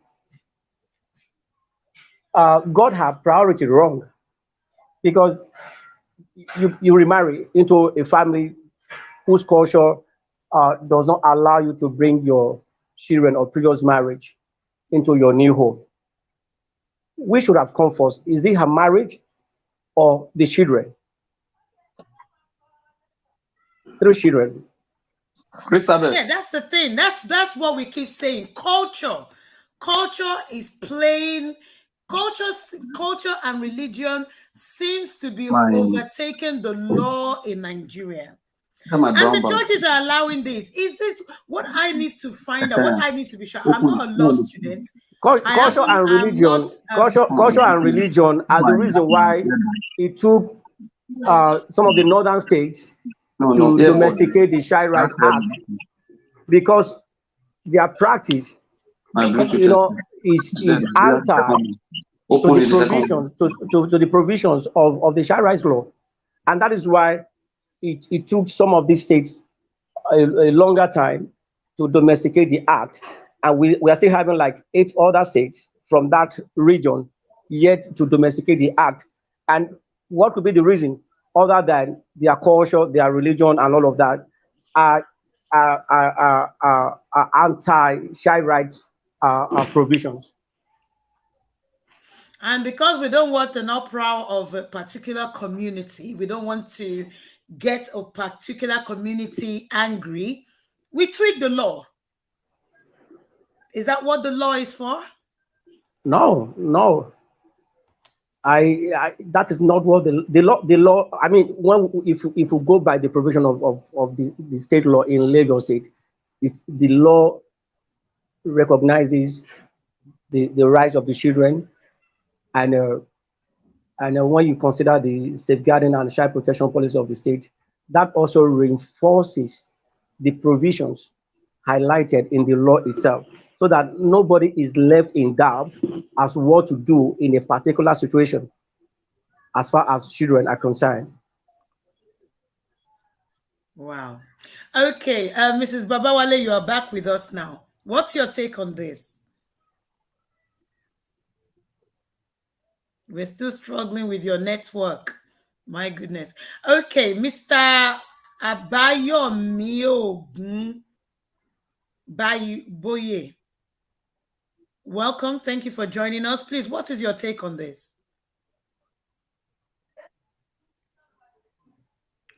got her priority wrong because you remarry into a family whose culture does not allow you to bring your children or previous marriage into your new home. We should have come first. Is it her marriage or the children? Three children. Christabel. yeah, that's the thing. That's what we keep saying. Culture is playing. Culture and religion seems to be My overtaking the law in Nigeria. my And brown the bag. judges are allowing this. Is this what I need to find out? What I need to be sure? I'm not a law No, student. Culture and I'm not religion, culture and religion are the reason why it took some of the northern states no, to earbud. domesticate the Child That's Right Act because their practice, my Bluetooth you know, testing. is anti Open it the second one. to the provisions of the Child Rights Law, and that is why it took some of these states a longer time to domesticate the act, and we are still having like 8 other states from that region yet to domesticate the act. And what could be the reason other than their culture, their religion, and all of that are anti-child rights provisions. And because we don't want an uproar of a particular community, we don't want to get a particular community angry, we tweak the law. Is that what the law is for? No, no. I that is not what the law. I mean, when if you go by the provision of the state law in Lagos State, it's the law recognizes the rights of the children, and when you consider the safeguarding and child protection policy of the state, that also reinforces the provisions highlighted in the law itself, so that nobody is left in doubt as what to do in a particular situation as far as children are concerned. Wow. Okay, Mrs. Babawale, you are back with us now. What's your take on this? We're still struggling with your network. My goodness. Okay, Mr. Abayomi Ogun Boye. Welcome. Thank you for joining us. Please, what is your take on this?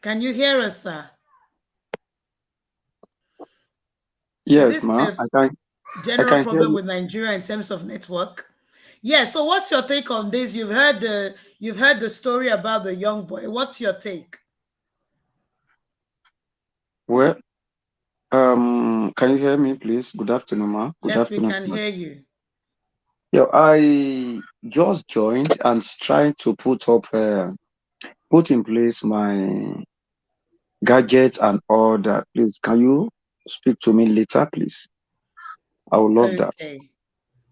Can you hear us, sir? Yes, Is this ma. a I general can hear problem you. with Nigeria in terms of network? Yeah, so what's your take on this? You've heard the story about the young boy. What's your take? Well, can you hear me, please? Good afternoon, ma. Good Yes, we afternoon, can sir. hear you. Yeah, I just joined and trying to put in place my gadgets and all that. Please, can you speak to me later, please? I would love that. Okay.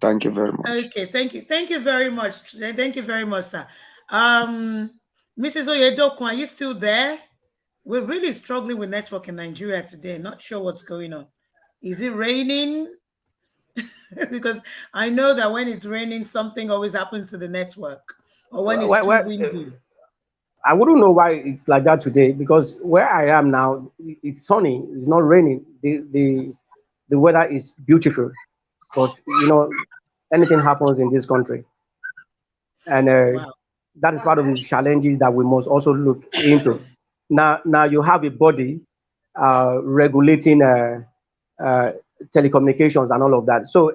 Thank you very much. Okay, thank you. Thank you very much. Thank you very much, sir. Mrs. Oyedokun, are you still there? We're really struggling with network in Nigeria today. Not sure what's going on. Is it raining? Because I know that when it's raining, something always happens to the network, or when it's too Well, windy. I wouldn't know why it's like that today, because where I am now, it's sunny. It's not raining. The weather is beautiful, but anything happens in this country, and Wow. that is part of the challenges that we must also look into. Now you have a body regulating uh, telecommunications and all of that. So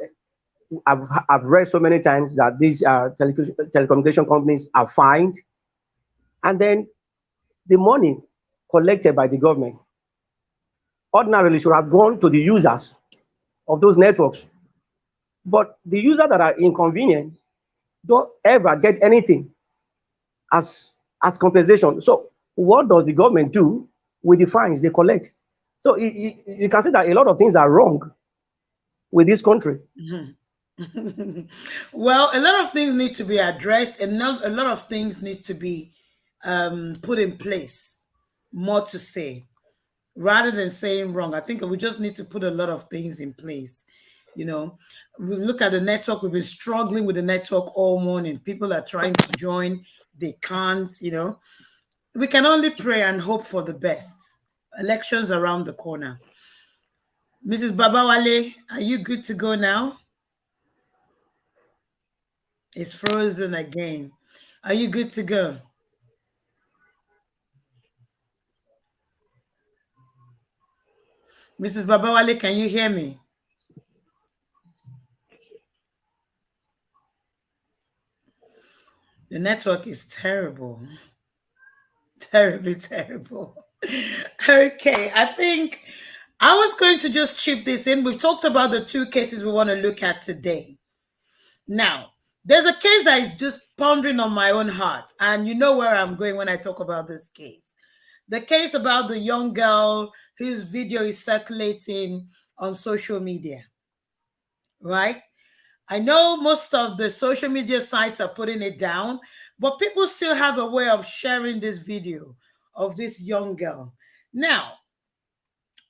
I've read so many times that these telecommunication companies are fined, and then the money collected by the government ordinarily should have gone to the users of those networks. But the users that are inconvenienced don't ever get anything as compensation. So what does the government do with the fines they collect? So you can see that a lot of things are wrong with this country. Well, a lot of things need to be addressed, and a lot of things need to be put in place. More to say, rather than saying wrong. I think we just need to put a lot of things in place. You know, we look at the network. We've been struggling with the network all morning. People are trying to join, they can't. We can only pray and hope for the best. Elections around the corner. Mrs. Babawale, are you good to go now? It's frozen again. Are you good to go? Mrs. Babawale, can you hear me? The network is terrible. Terribly terrible. Okay, I think I was going to just chip this in. We've talked about the two cases we want to look at today. Now, there's a case that is just pondering on my own heart, and you know where I'm going when I talk about this case. The case about the young girl whose video is circulating on social media, right? I know most of the social media sites are putting it down, but people still have a way of sharing this video of this young girl. Now,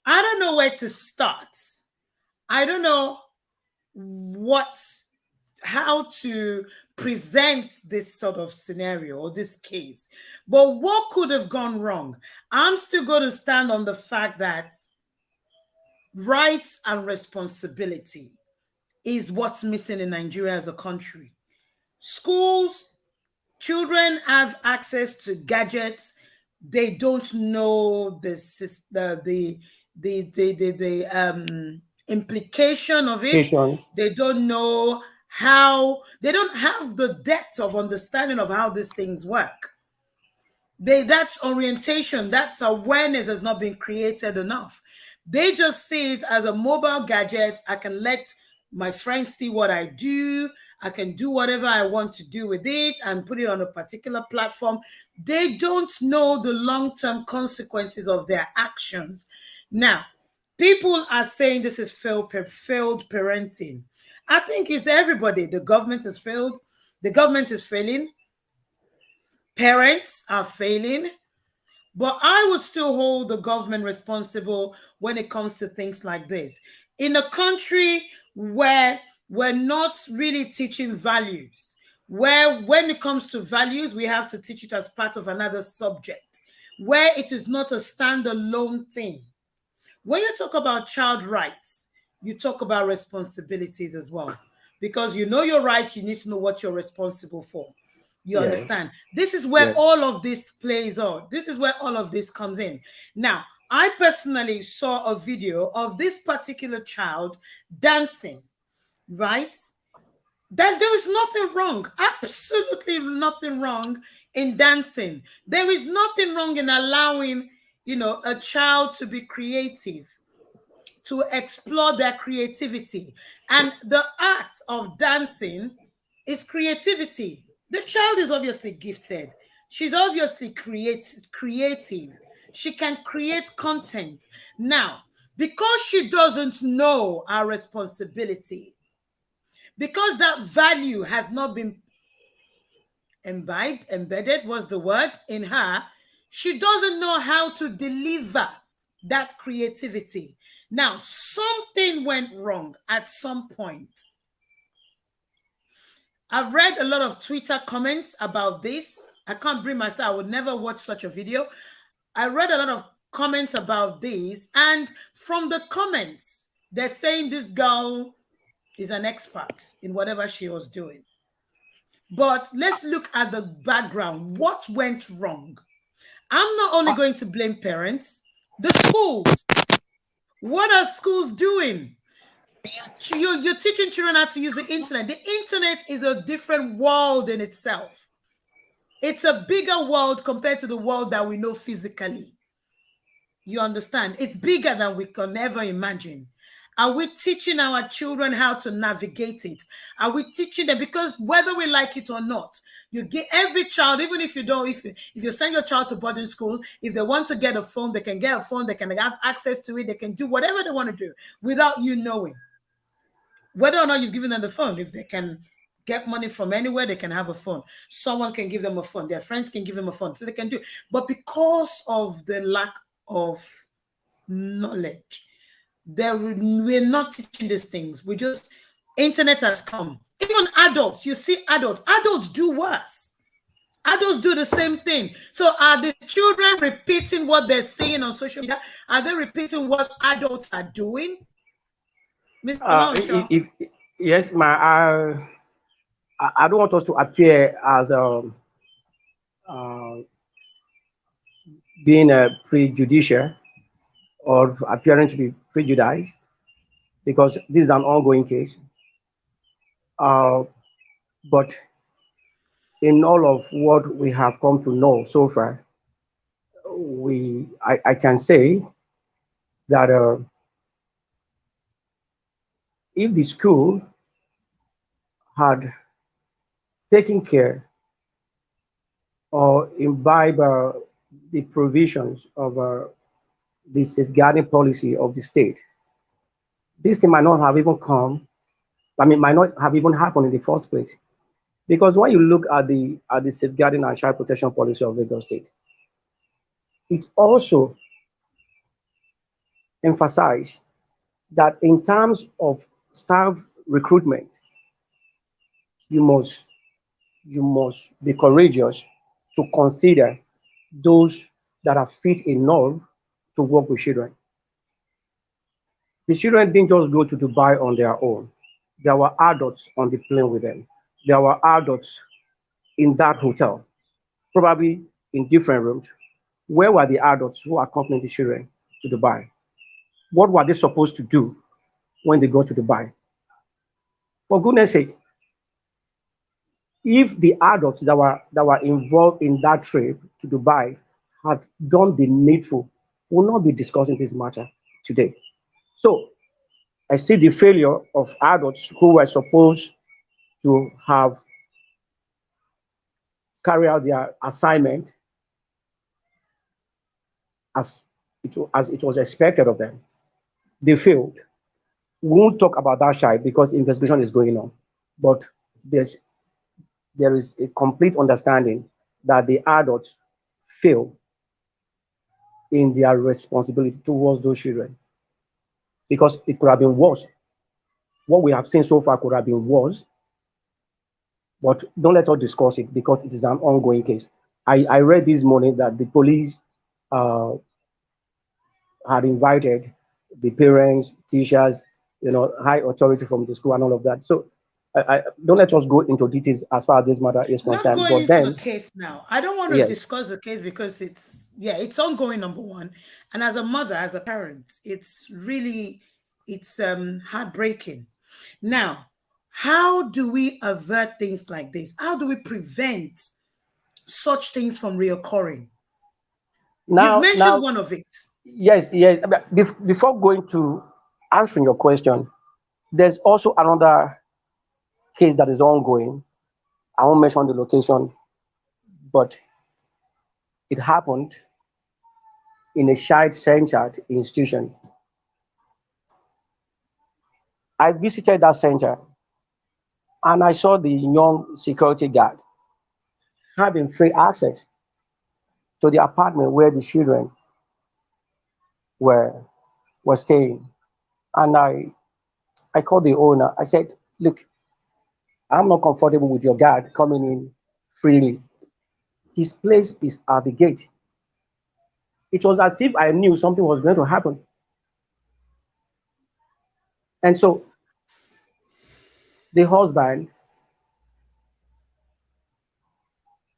I don't know where to start. I don't know what how to present this sort of scenario or this case. But what could have gone wrong? I'm still going to stand on the fact that rights and responsibility is what's missing in Nigeria as a country. Schools, children have access to gadgets. They don't know the implication of it. Education. They don't know how, they don't have the depth of understanding of how these things work. That's orientation, that's awareness has not been created enough. They just see it as a mobile gadget. I can let my friends see what I do. I can do whatever I want to do with it and put it on a particular platform. They don't know the long-term consequences of their actions. Now, people are saying this is failed parenting. I think it's everybody. The government has failed. The government is failing. Parents are failing. But I would still hold the government responsible when it comes to things like this. In a country where we're not really teaching values, where when it comes to values, we have to teach it as part of another subject, where it is not a standalone thing. When you talk about child rights, you talk about responsibilities as well. Because you know your rights, you need to know what you're responsible for. You Yes. understand? This is where Yes. all of this plays out. This is where all of this comes in. Now, I personally saw a video of this particular child dancing, right? There is nothing wrong, absolutely nothing wrong in dancing. There is nothing wrong in allowing, a child to be creative, to explore their creativity. And the act of dancing is creativity. The child is obviously gifted. She's obviously creative. She can create content. Now, because she doesn't know our responsibility, because that value has not been embedded was the word in her, she doesn't know how to deliver that creativity. Now, something went wrong at some point. I've read a lot of Twitter comments about this. I can't bring myself, I would never watch such a video. I read a lot of comments about this, and from the comments, they're saying this girl is an expert in whatever she was doing. But let's look at the background. What went wrong? I'm not only going to blame parents, the schools. What are schools doing? You're teaching children how to use the internet. The internet is a different world in itself. It's a bigger world compared to the world that we know physically. You understand? It's bigger than we can ever imagine. Are we teaching our children how to navigate it? Are we teaching them? Because whether we like it or not, you get every child, even if you don't, if you send your child to boarding school, if they want to get a phone, they can get a phone, they can have access to it, they can do whatever they want to do without you knowing. Whether or not you've given them the phone, if they can get money from anywhere, they can have a phone. Someone can give them a phone. Their friends can give them a phone, so they can do. But because of the lack of knowledge, we're not teaching these things. We just, internet has come. Even adults, you see adults do worse. Adults do the same thing. So are the children repeating what they're seeing on social media? Are they repeating what adults are doing? Mr. Lonshaw? Yes, I don't want us to appear as being a prejudicial or appearing to be prejudiced, because this is an ongoing case. But in all of what we have come to know so far, I can say that if the school had taken care or imbibe the provisions of the safeguarding policy of the state, this thing might not have even come. I mean, might not have even happened in the first place. Because when you look at the safeguarding and child protection policy of Lagos State, it also emphasize that in terms of staff recruitment, you must you must be courageous to consider those that are fit enough to work with children. The children didn't just go to Dubai on their own. There were adults on the plane with them. There were adults in that hotel, probably in different rooms. Where were the adults who accompanied the children to Dubai? What were they supposed to do when they got to Dubai? For goodness sake, if the adults that were involved in that trip to Dubai had done the needful, we will not be discussing this matter today. So I see the failure of adults who were supposed to have carried out their assignment as as it was expected of them. They failed. We won't talk about that side because investigation is going on. But there's there is a complete understanding that the adults fail in their responsibility towards those children because it could have been worse. What we have seen so far could have been worse, but don't let us discuss it because it is an ongoing case. I read this morning that the police uh, had invited the parents, teachers, high authority from the school and all of that. So don't let us go into details as far as this matter is Not concerned. going But into the then, case now. I don't want to yes, discuss the case because it's ongoing, number one. And as a mother, as a parent, it's heartbreaking. Now, how do we avert things like this? How do we prevent such things from reoccurring? You've mentioned now, one of it. yes, yes. But before going to answering your question, there's also another case that is ongoing. I won't mention the location, but it happened in a child-centered institution. I visited that center and I saw the young security guard having free access to the apartment where the children were were staying. And I called the owner. I said, "Look, I'm not comfortable with your guard coming in freely. His place is at the gate." It was as if I knew something was going to happen. And so the husband,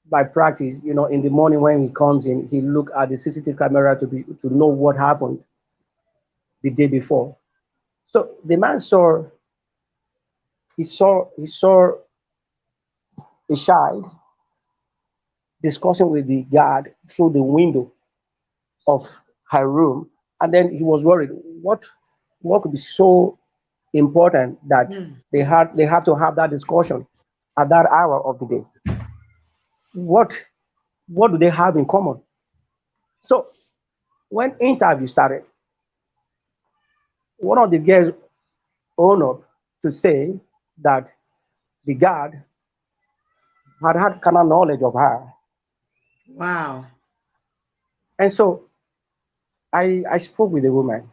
by practice, in the morning when he comes in, he look at the CCTV camera to know what happened the day before. So the man saw a child discussing with the guard through the window of her room, and then he was worried. What could be so important that they have to have that discussion at that hour of the day? What what do they have in common? So when interview started, one of the girls owned up to say that the guard had kind of knowledge of her. Wow. And so I spoke with the woman.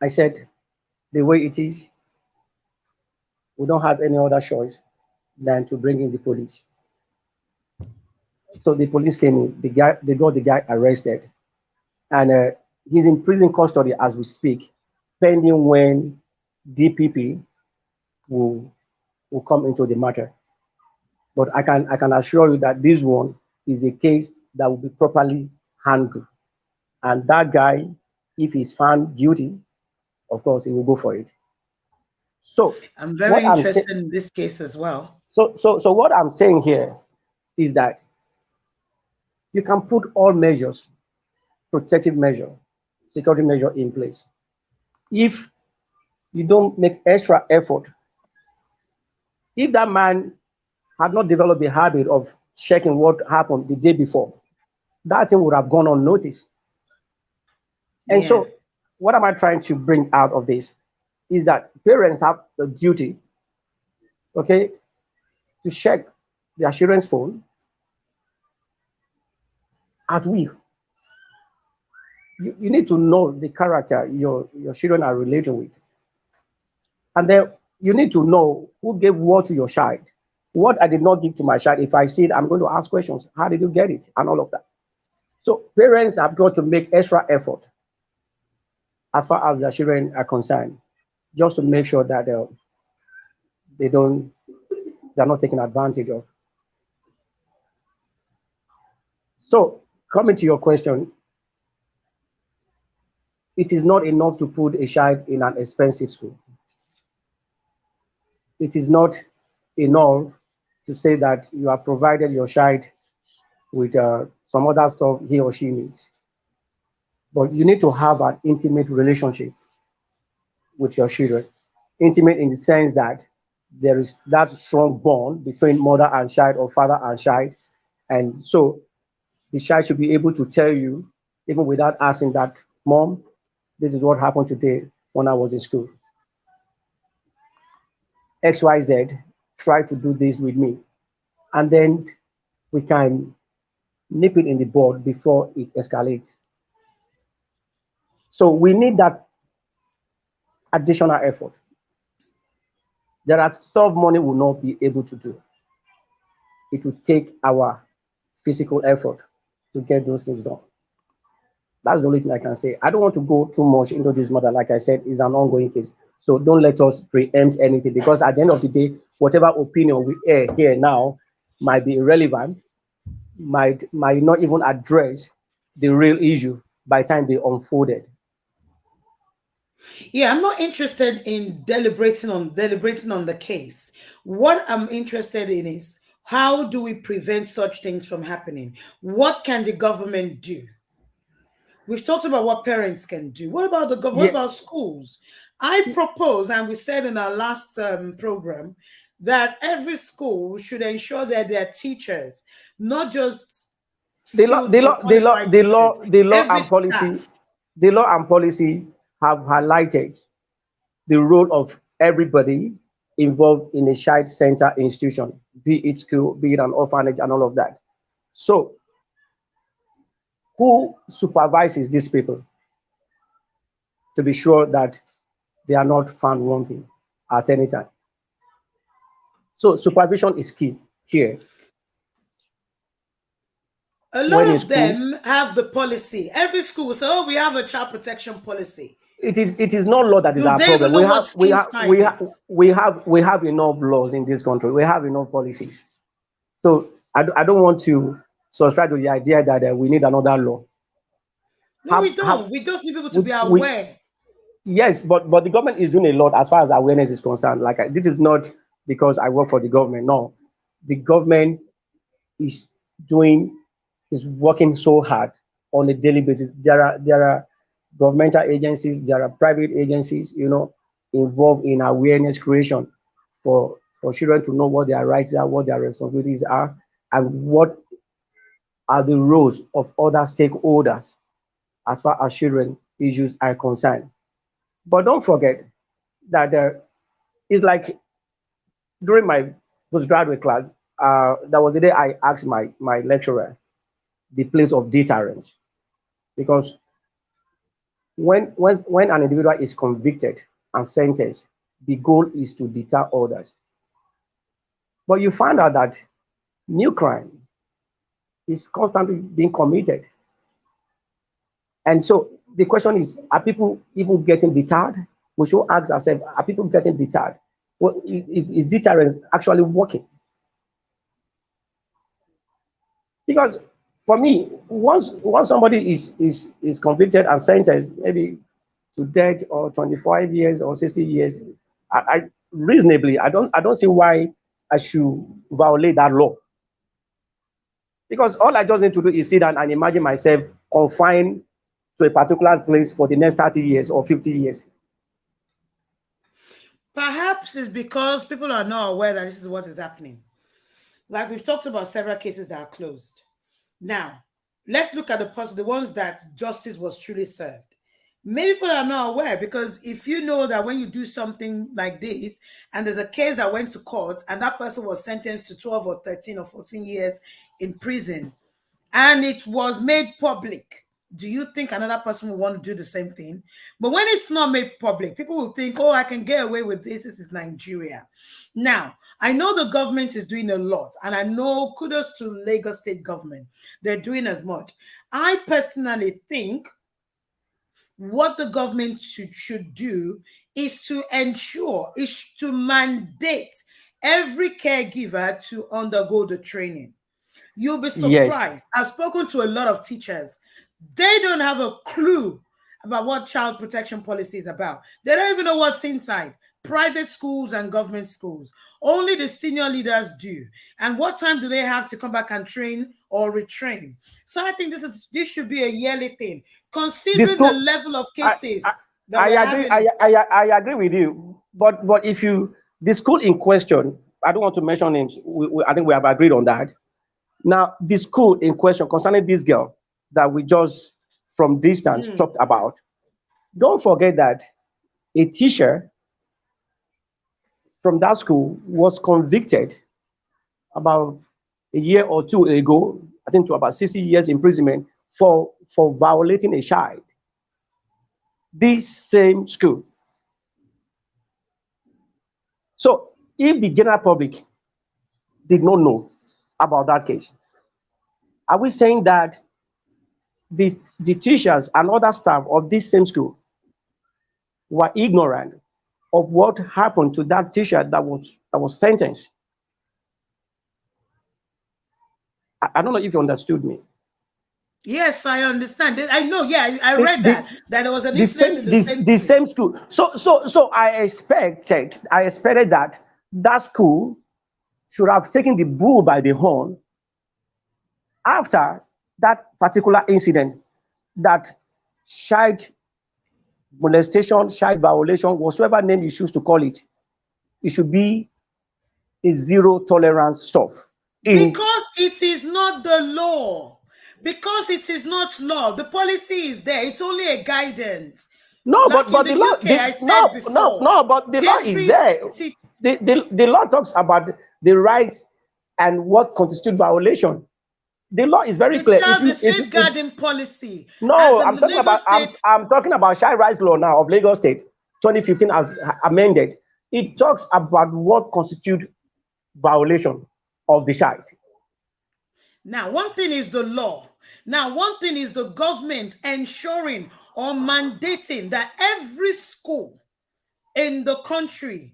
I said, the way it is, we don't have any other choice than to bring in the police. So the police came in. They got the guy arrested, and he's in prison custody as we speak, pending when DPP will come into the matter. But I can assure you that this one is a case that will be properly handled. And that guy, if he's found guilty, of course, he will go for it. So I'm what very I'm saying, interested in this case as well. so what I'm saying here is that you can put all measures, protective measure, security measure in place. If you don't make extra effort, if that man had not developed the habit of checking what happened the day before, that thing would have gone unnoticed. And Yeah. so, what am I trying to bring out of this? Is that parents have the duty, okay, to check their children's phone at will. you need to know the character your children are relating with. And then you need to know who gave what to your child. What I did not give to my child, if I see it, I'm going to ask questions. How did you get it? And all of that. So parents have got to make extra effort as far as their children are concerned, just to make sure that they don't they're not taken advantage of. So coming to your question, it is not enough to put a child in an expensive school. It is not enough to say that you have provided your child with some other stuff he or she needs. But you need to have an intimate relationship with your children. Intimate in the sense that there is that strong bond between mother and child or father and child. And so the child should be able to tell you, even without asking, that, Mom, this is what happened today when I was in school. XYZ tried to do this with me. And then we can nip it in the bud before it escalates. So we need that additional effort. There are stuff money will not be able to do. It will take our physical effort to get those things done. That's the only thing I can say. I don't want to go too much into this matter. Like I said, it's an ongoing case. So don't let us preempt anything, because at the end of the day, whatever opinion we air here now might be irrelevant, might not even address the real issue by the time they unfolded. Yeah, I'm not interested in deliberating on the case. What I'm interested in is, how do we prevent such things from happening? What can the government do? We've talked about what parents can do. What about the government? Yeah, What about schools? I propose, and we said in our last program, that every school should ensure that their teachers, not just the law, skilled the or law, the law, qualified the law, teachers, the law every and policy, staff. the law and policy have highlighted the role of everybody involved in a child center institution, be it school, be it an orphanage, and all of that. So, who supervises these people to be sure that they are not found wanting at any time? So, supervision is key here. A lot When in of school, them have the policy. Every school will say, "Oh, we have a child protection policy." it is not law that is Do our they even problem. know what's inside it? We have enough laws in this country. We have enough policies. So I don't want to subscribe to the idea that we need another law. No, Have we have don't. We just need people to we, be we aware. Yes, but the government is doing a lot as far as awareness is concerned. Like, this is not because I work for the government. No, the government is doing is working so hard on a daily basis. There are governmental agencies, there are private agencies, involved in awareness creation for children to know what their rights are, what their responsibilities are, and what are the roles of other stakeholders as far as children issues are concerned. But don't forget that it's like during my postgraduate class, there was a day I asked my lecturer the place of deterrence, because when an individual is convicted and sentenced, the goal is to deter others. But you find out that new crime is constantly being committed. And so the question is, are people even getting deterred? We should ask ourselves, are people getting deterred? Well, is deterrence actually working? Because for me, once somebody is convicted and sentenced, maybe to death or 25 years or 60 years, I reasonably, I don't see why I should violate that law. Because all I just need to do is sit down and imagine myself confined to a particular place for the next 30 years or 50 years. Perhaps it's because people are not aware that this is what is happening. Like we've talked about several cases that are closed. Now, let's look at the ones that justice was truly served. Many people are not aware, because if you know that when you do something like this and there's a case that went to court and that person was sentenced to 12 or 13 or 14 years in prison and it was made public, do you think another person will want to do the same thing? But when it's not made public, people will think, oh, I can get away with this. This is Nigeria. Now, I know the government is doing a lot, and I know kudos to Lagos state government. They're doing as much. I personally think what the government should do is to ensure, is to mandate every caregiver to undergo the training. You'll be Yes. surprised. I've spoken to a lot of teachers. They don't have a clue about what child protection policy is about. They don't even know what's inside. Private schools and government schools. Only the senior leaders do. And what time do they have to come back and train or retrain? So I think this should be a yearly thing, The considering the school, level of I, I, cases that I we're agree. having. I agree with you. But if you, the school in question, I don't want to mention names. I think we have agreed on that. Now, the school in question concerning this girl that we just from distance talked about, don't forget that a teacher from that school was convicted about a year or two ago, I think to about 60 years imprisonment for violating a child. This same school. So if the general public did not know about that case, are we saying that the teachers and other staff of this same school were ignorant of what happened to that teacher that was sentenced? I don't know if you understood me. Yes, I understand. I know. Yeah, I The, read the, that there was an the incident in same the same the school. same school. So I expected that that school should have taken the bull by the horn after that particular incident, that child molestation, child violation, whatsoever name you choose to call it. It should be a zero tolerance stuff. In Because it is not the law. Because it is not law. The policy is there. It's only a guidance. No, Like in but the the law, UK, I said no, no, before, no, but the law is every there. city, The law talks about the rights and what constitutes violation. The law is very clear. the If safeguarding policy, as no, in I'm the talking about Lagos state. I'm talking about child rights law now of Lagos State, 2015 as amended. It talks about what constitutes violation of the child. Now, one thing is the law. Now, one thing is the government ensuring or mandating that every school in the country,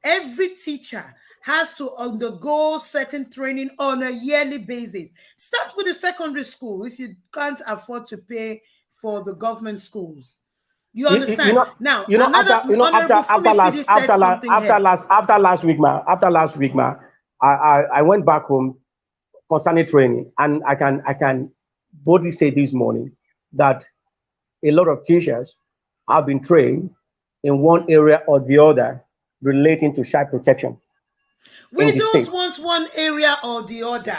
every teacher has to undergo certain training on a yearly basis. Start with the secondary school if you can't afford to pay for the government schools. You You understand? know, Now, you know another Honorable after Fumi last Fidi said something here. after last week, ma, I went back home concerning training, and I can boldly say this morning that a lot of teachers have been trained in one area or the other relating to child protection in We the don't state. want one area or the other.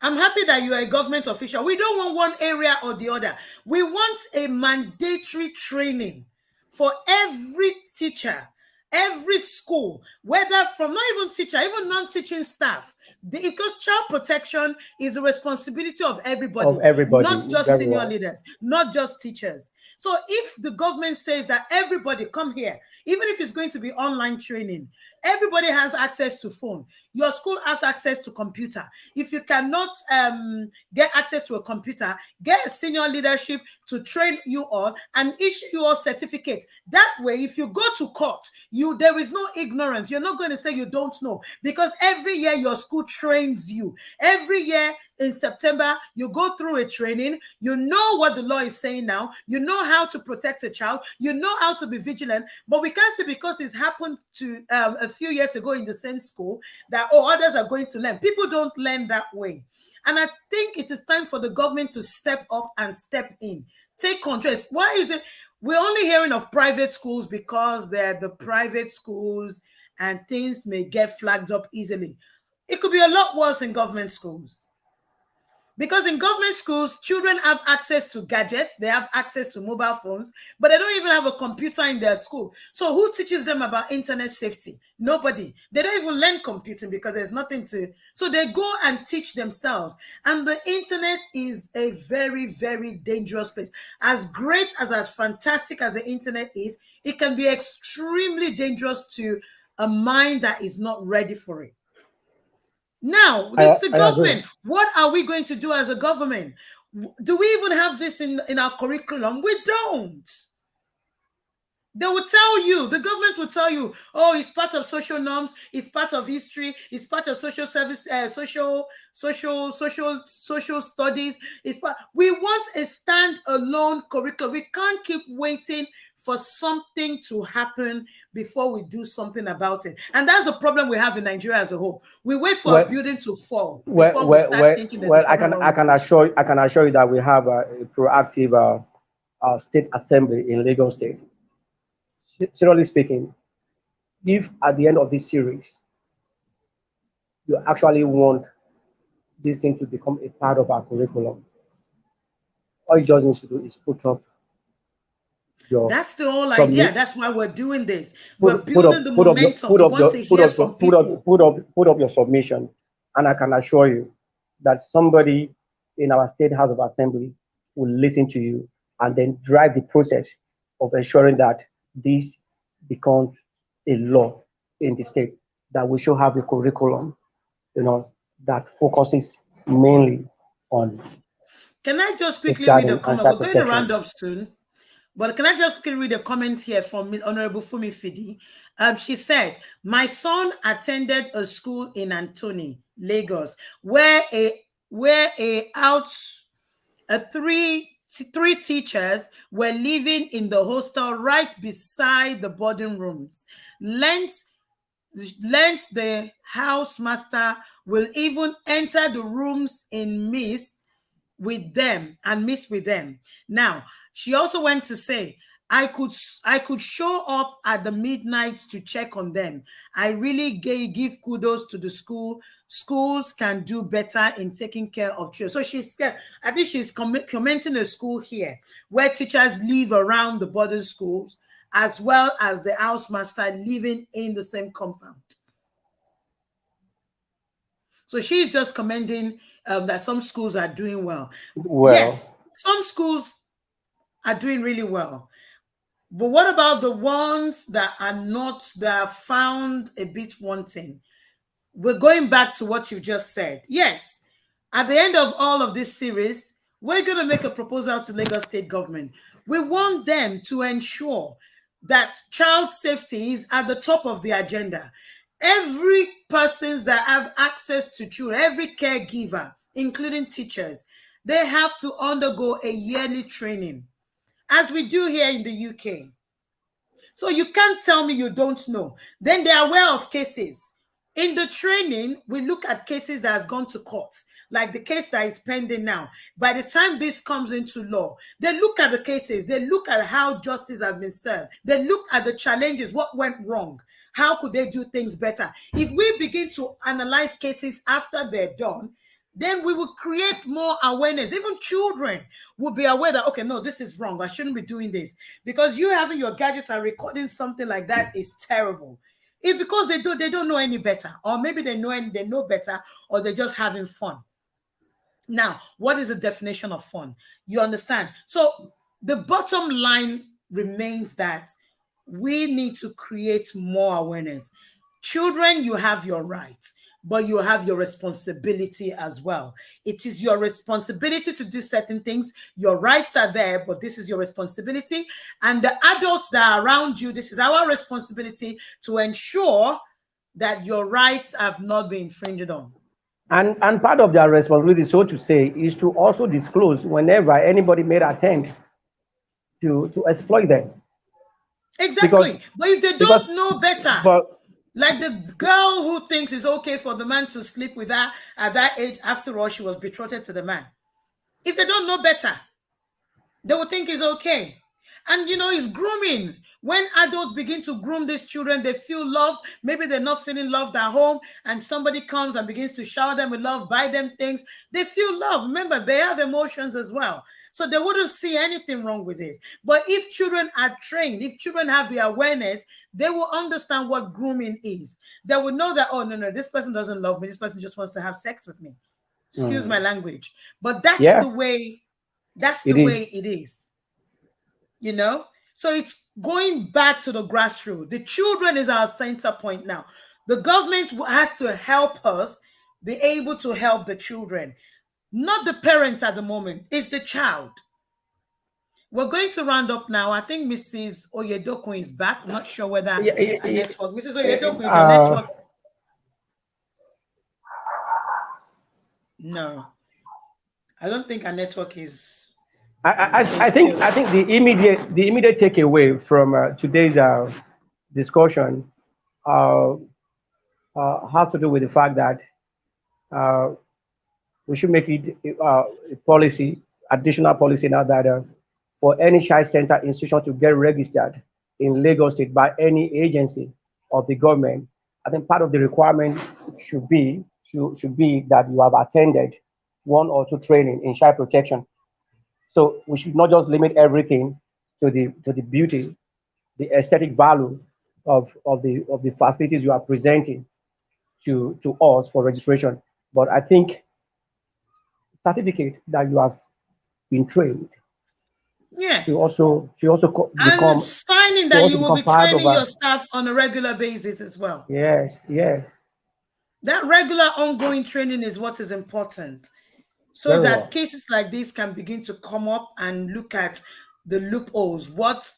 I'm happy that you are a government official. We don't want one area or the other. We want a mandatory training for every teacher, every school, whether from not even teacher, even non-teaching staff. Because child protection is the responsibility of Of everybody, everybody. not just Very senior well. leaders, not just teachers. So if the government says that everybody come here, even if it's going to be online training, everybody has access to phone. Your school has access to computer. If you cannot get access to a computer, get a senior leadership to train you all and issue you all certificate. That way, if you go to court, there is no ignorance. You're not going to say you don't know, because every year your school trains you. Every year in September, you go through a training. You know what the law is saying now. You know how to protect a child. You know how to be vigilant. But we can't say because it's happened to a few years ago in the same school that, oh, others are going to learn. People don't learn that way. And I think it is time for the government to step up and step in. Take control. Why is it we're only hearing of private schools because they're the private schools and things may get flagged up easily? It could be a lot worse in government schools. Because in government schools, children have access to gadgets, they have access to mobile phones, but they don't even have a computer in their school. So who teaches them about internet safety? Nobody. They don't even learn computing because there's nothing to. So they go and teach themselves. And the internet is a very, very dangerous place. As great as fantastic as the internet is, it can be extremely dangerous to a mind that is not ready for it. Now, it's the I agree. government. What are we going to do as a government? Do we even have this in our curriculum? We don't. They will tell you, the government will tell you, oh, it's part of social norms, it's part of history, it's part of social service, social studies. It's part. We want a standalone curriculum. We can't keep waiting for something to happen before we do something about it. And that's the problem we have in Nigeria as a whole. We wait for a Well, building to fall before we start thinking there's a problem wrong with it. I can assure you that we have a proactive state assembly in Lagos State. Seriously speaking, if at the end of this series you actually want this thing to become a part of our curriculum, all you just need to do is put up your That's the whole idea. submit That's why we're doing this. We're put building the momentum. put We up want your to hear from people. put up your submission, and I can assure you that somebody in our state house of assembly will listen to you and then drive the process of ensuring that this becomes a law in the state, that we should have a curriculum, that focuses mainly on Can I just quickly read a safeguarding and comment? child We're going to protection. round up soon. But can I just quickly read a comment here from Miss Honorable Fumi Fidi? She said, my son attended a school in Antony, Lagos, where three teachers were living in the hostel right beside the boarding rooms. Lent the housemaster will even enter the rooms in mist with them and miss with them. Now, she also went to say, I could show up at the midnight to check on them. I really give kudos to the school. Schools can do better in taking care of children. So I think she's commenting a school here where teachers live around the boarding schools as well as the housemaster living in the same compound. So she's just commenting that some schools are doing well. Yes, Well, some schools are doing really well. But what about the ones that are found a bit wanting? We're going back to what you just said. Yes, at the end of all of this series, we're going to make a proposal to Lagos State government. We want them to ensure that child safety is at the top of the agenda. Every person that have access to children, every caregiver, including teachers, they have to undergo a yearly training, as we do here in the UK. So you can't tell me you don't know. Then they are aware of cases. In the training, we look at cases that have gone to court, like the case that is pending now. By the time this comes into law, they look at the cases, they look at how justice has been served, they look at the challenges, what went wrong, how could they do things better. If we begin to analyze cases after they're done, then we will create more awareness. Even children will be aware that, okay, no, this is wrong. I shouldn't be doing this. Because you having your gadget and recording something like that is terrible. It's because they don't know any better. Or maybe they know better, or they're just having fun. Now, what is the definition of fun? You understand? So the bottom line remains that we need to create more awareness. Children, you have your rights, but you have your responsibility as well. It is your responsibility to do certain things. Your rights are there, but this is your responsibility. And the adults that are around you, this is our responsibility to ensure that your rights have not been infringed on. and part of their responsibility, so to say, is to also disclose whenever anybody made attempt to exploit them. Exactly. But if they Because don't know better, but like the girl who thinks it's okay for the man to sleep with her at that age, after all, she was betrothed to the man. If they don't know better, they will think it's okay. And it's grooming. When adults begin to groom these children, they feel loved. Maybe they're not feeling loved at home, and somebody comes and begins to shower them with love, buy them things. They feel love. Remember, they have emotions as well. So they wouldn't see anything wrong with this. But if children are trained, if children have the awareness, they will understand what grooming is. They will know that, oh, no, no, this person doesn't love me. This person just wants to have sex with me. Excuse my language. But that's Yeah, the way, that's it the is. way it is. You know? So it's going back to the grassroots. The children is our center point now. The government has to help us be able to help the children, not the parents at the moment. It's the child. We're going to round up now. I think Mrs. Oyedokun is back. I'm not sure whether Yeah, a network. Mrs. eh, Oyedokun, is your uh, network? No, I don't think our network is. I, Okay, I still. think the immediate takeaway from today's discussion uh, has to do with the fact that uh, we should make it a policy, additional policy now that for any child center institution to get registered in Lagos State by any agency of the government. I think part of the requirement should be that you have attended one or two training in child protection. So we should not just limit everything to the beauty, the aesthetic value of the facilities you are presenting to us for registration. But I think certificate that you have been trained Yeah. become And signing should that also you will become be part of training a your staff on a regular basis as well. yes, yes, That regular ongoing training is what is important, so very that well. cases like this can begin to come up and look at the loopholes. What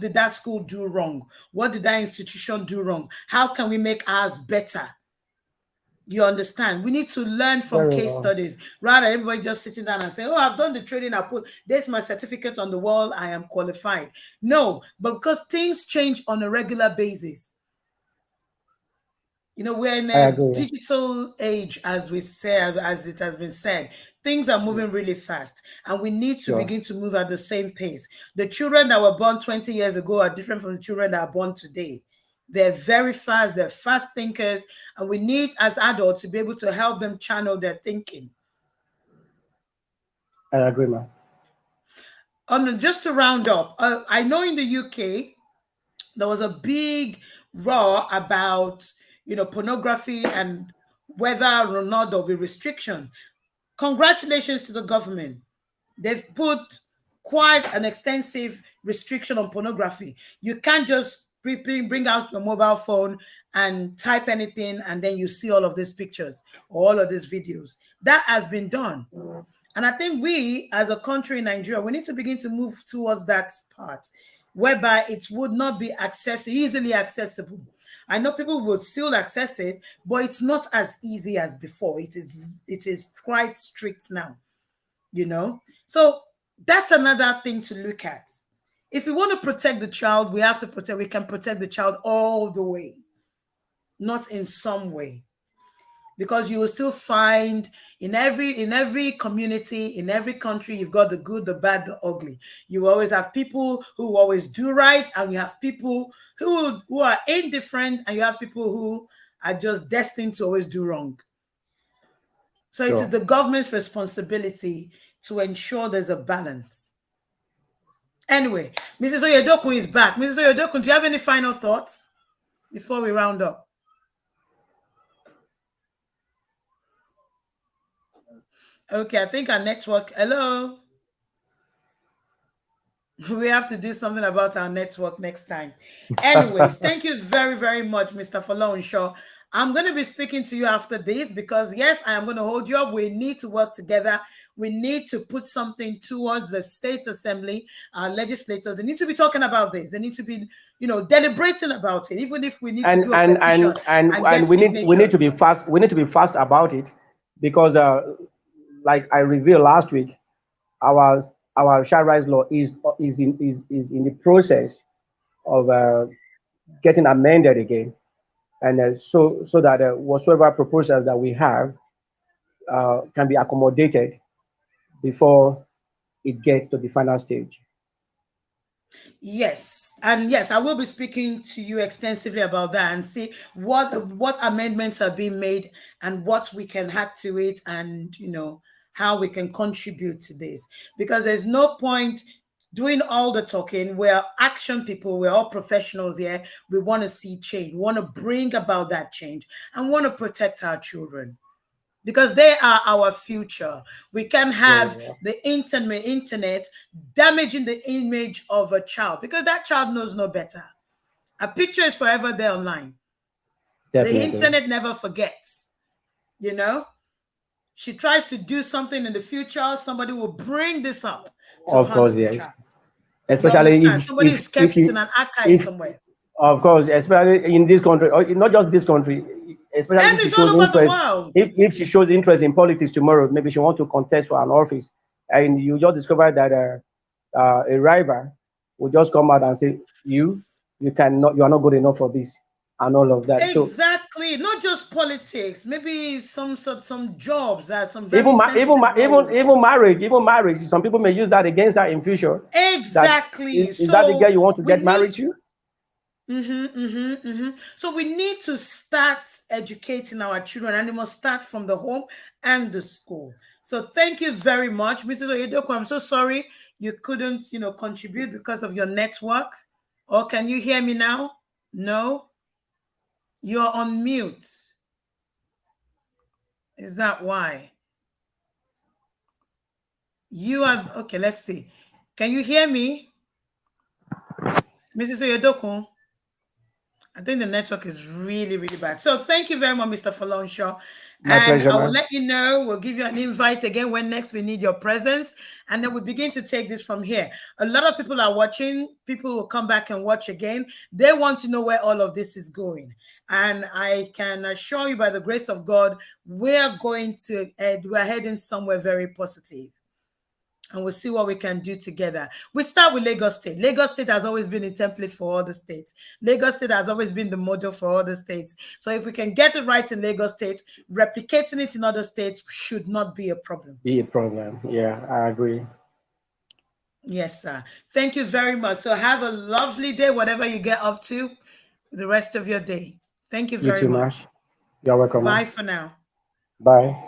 did that school do wrong? What did that institution do wrong? How can we make ours better? You understand? We need to learn from Very case well. studies rather than everybody just sitting down and saying, oh, I've done the training, I put there's my certificate on the wall, I am qualified. No, but because things change on a regular basis. You know, we're in I a agree. digital age, as we say, as it has been said. Things are moving really fast, and we need to Sure. begin to move at the same pace. The children that were born 20 years ago are different from the children that are born today. They're very fast, they're fast thinkers, and we need, as adults, to be able to help them channel their thinking. I agree, man. Just to round up, I know in the UK, there was a big roar about pornography and whether or not there'll be restriction. Congratulations to the government. They've put quite an extensive restriction on pornography. You can't just bring out your mobile phone and type anything and then you see all of these pictures or all of these videos. That has been done. And I think we, as a country in Nigeria, we need to begin to move towards that part whereby it would not be easily accessible. I know people would still access it, but it's not as easy as before. It is quite strict now, you know. So that's another thing to look at. If we want to protect the child, we can protect the child all the way, not in some way, because you will still find in every community, in every country, you've got the good, the bad, the ugly. You always have people who always do right, and you have people who are indifferent, and you have people who are just destined to always do wrong. So it is Sure. the government's responsibility to ensure there's a balance. Anyway, Mrs. Oyedokun is back. Mrs. Oyedokun, do you have any final thoughts before we round up? Okay, I think our network. Hello. We have to do something about our network next time. Anyways, thank you very, very much, Mr. Falonshaw. I'm going to be speaking to you after this because, yes, I am going to hold you up. We need to work together. We need to put something towards the States Assembly, our legislators. They need to be talking about this. They need to be, deliberating about it, even if we need to and do a and petition and and and get and we need to be signatures. fast. We need to be fast about it because, like I revealed last week, our our child rights law is in the process of getting amended again, and so that whatsoever proposals that we have can be accommodated before it gets to the final stage. Yes, and yes, I will be speaking to you extensively about that and see what amendments are being made and what we can add to it, and how we can contribute to this, because there's no point doing all the talking. We're action people, we're all professionals here. We want to see change, we want to bring about that change, and want to protect our children because they are our future. We can Very have well. the internet damaging the image of a child because that child knows no better. A picture is forever there online. The Definitely. internet never forgets. You know, she tries to do something in the future, somebody will bring this up to Of hunt course, the yes. child. You Especially understand? Somebody is if kept it in you an archive if somewhere. of course, especially in this country, or not just this country, especially And if she it's all shows over the interest, world. if she shows interest in politics tomorrow, maybe she want to contest for an office, and you just discover that a rival will just come out and say you are not good enough for this and all of that. So Exactly. Not just politics, maybe some jobs that some very sensitive roles. even marriage, some people may use that against her in future. That Exactly. is that the girl So you want to we get need married to? So we need to start educating our children, and it must start from the home and the school. So thank you very much, Mrs. Oyedoku. I'm so sorry you couldn't, contribute because of your network. Or can you hear me now? No, you're on mute. Is that why? You are okay. Let's see. Can you hear me, Mrs. Oyedoku? I think the network is really, really bad. So thank you very much, Mr. Falonshaw. My And pleasure, I will man. let you know. We'll give you an invite again when next we need your presence. And then we begin to take this from here. A lot of people are watching. People will come back and watch again. They want to know where all of this is going. And I can assure you by the grace of God, we're heading somewhere very positive, and we'll see what we can do together. We start with Lagos State. Lagos State has always been a template for all the states. Lagos State has always been the model for all the states. So if we can get it right in Lagos State, replicating it in other states should not be a problem. Be a problem. Yeah, I agree. Yes, sir. Thank you very much. So have a lovely day, whatever you get up to the rest of your day. Thank you You very too, man. much. You're welcome, man. Bye for now. Bye.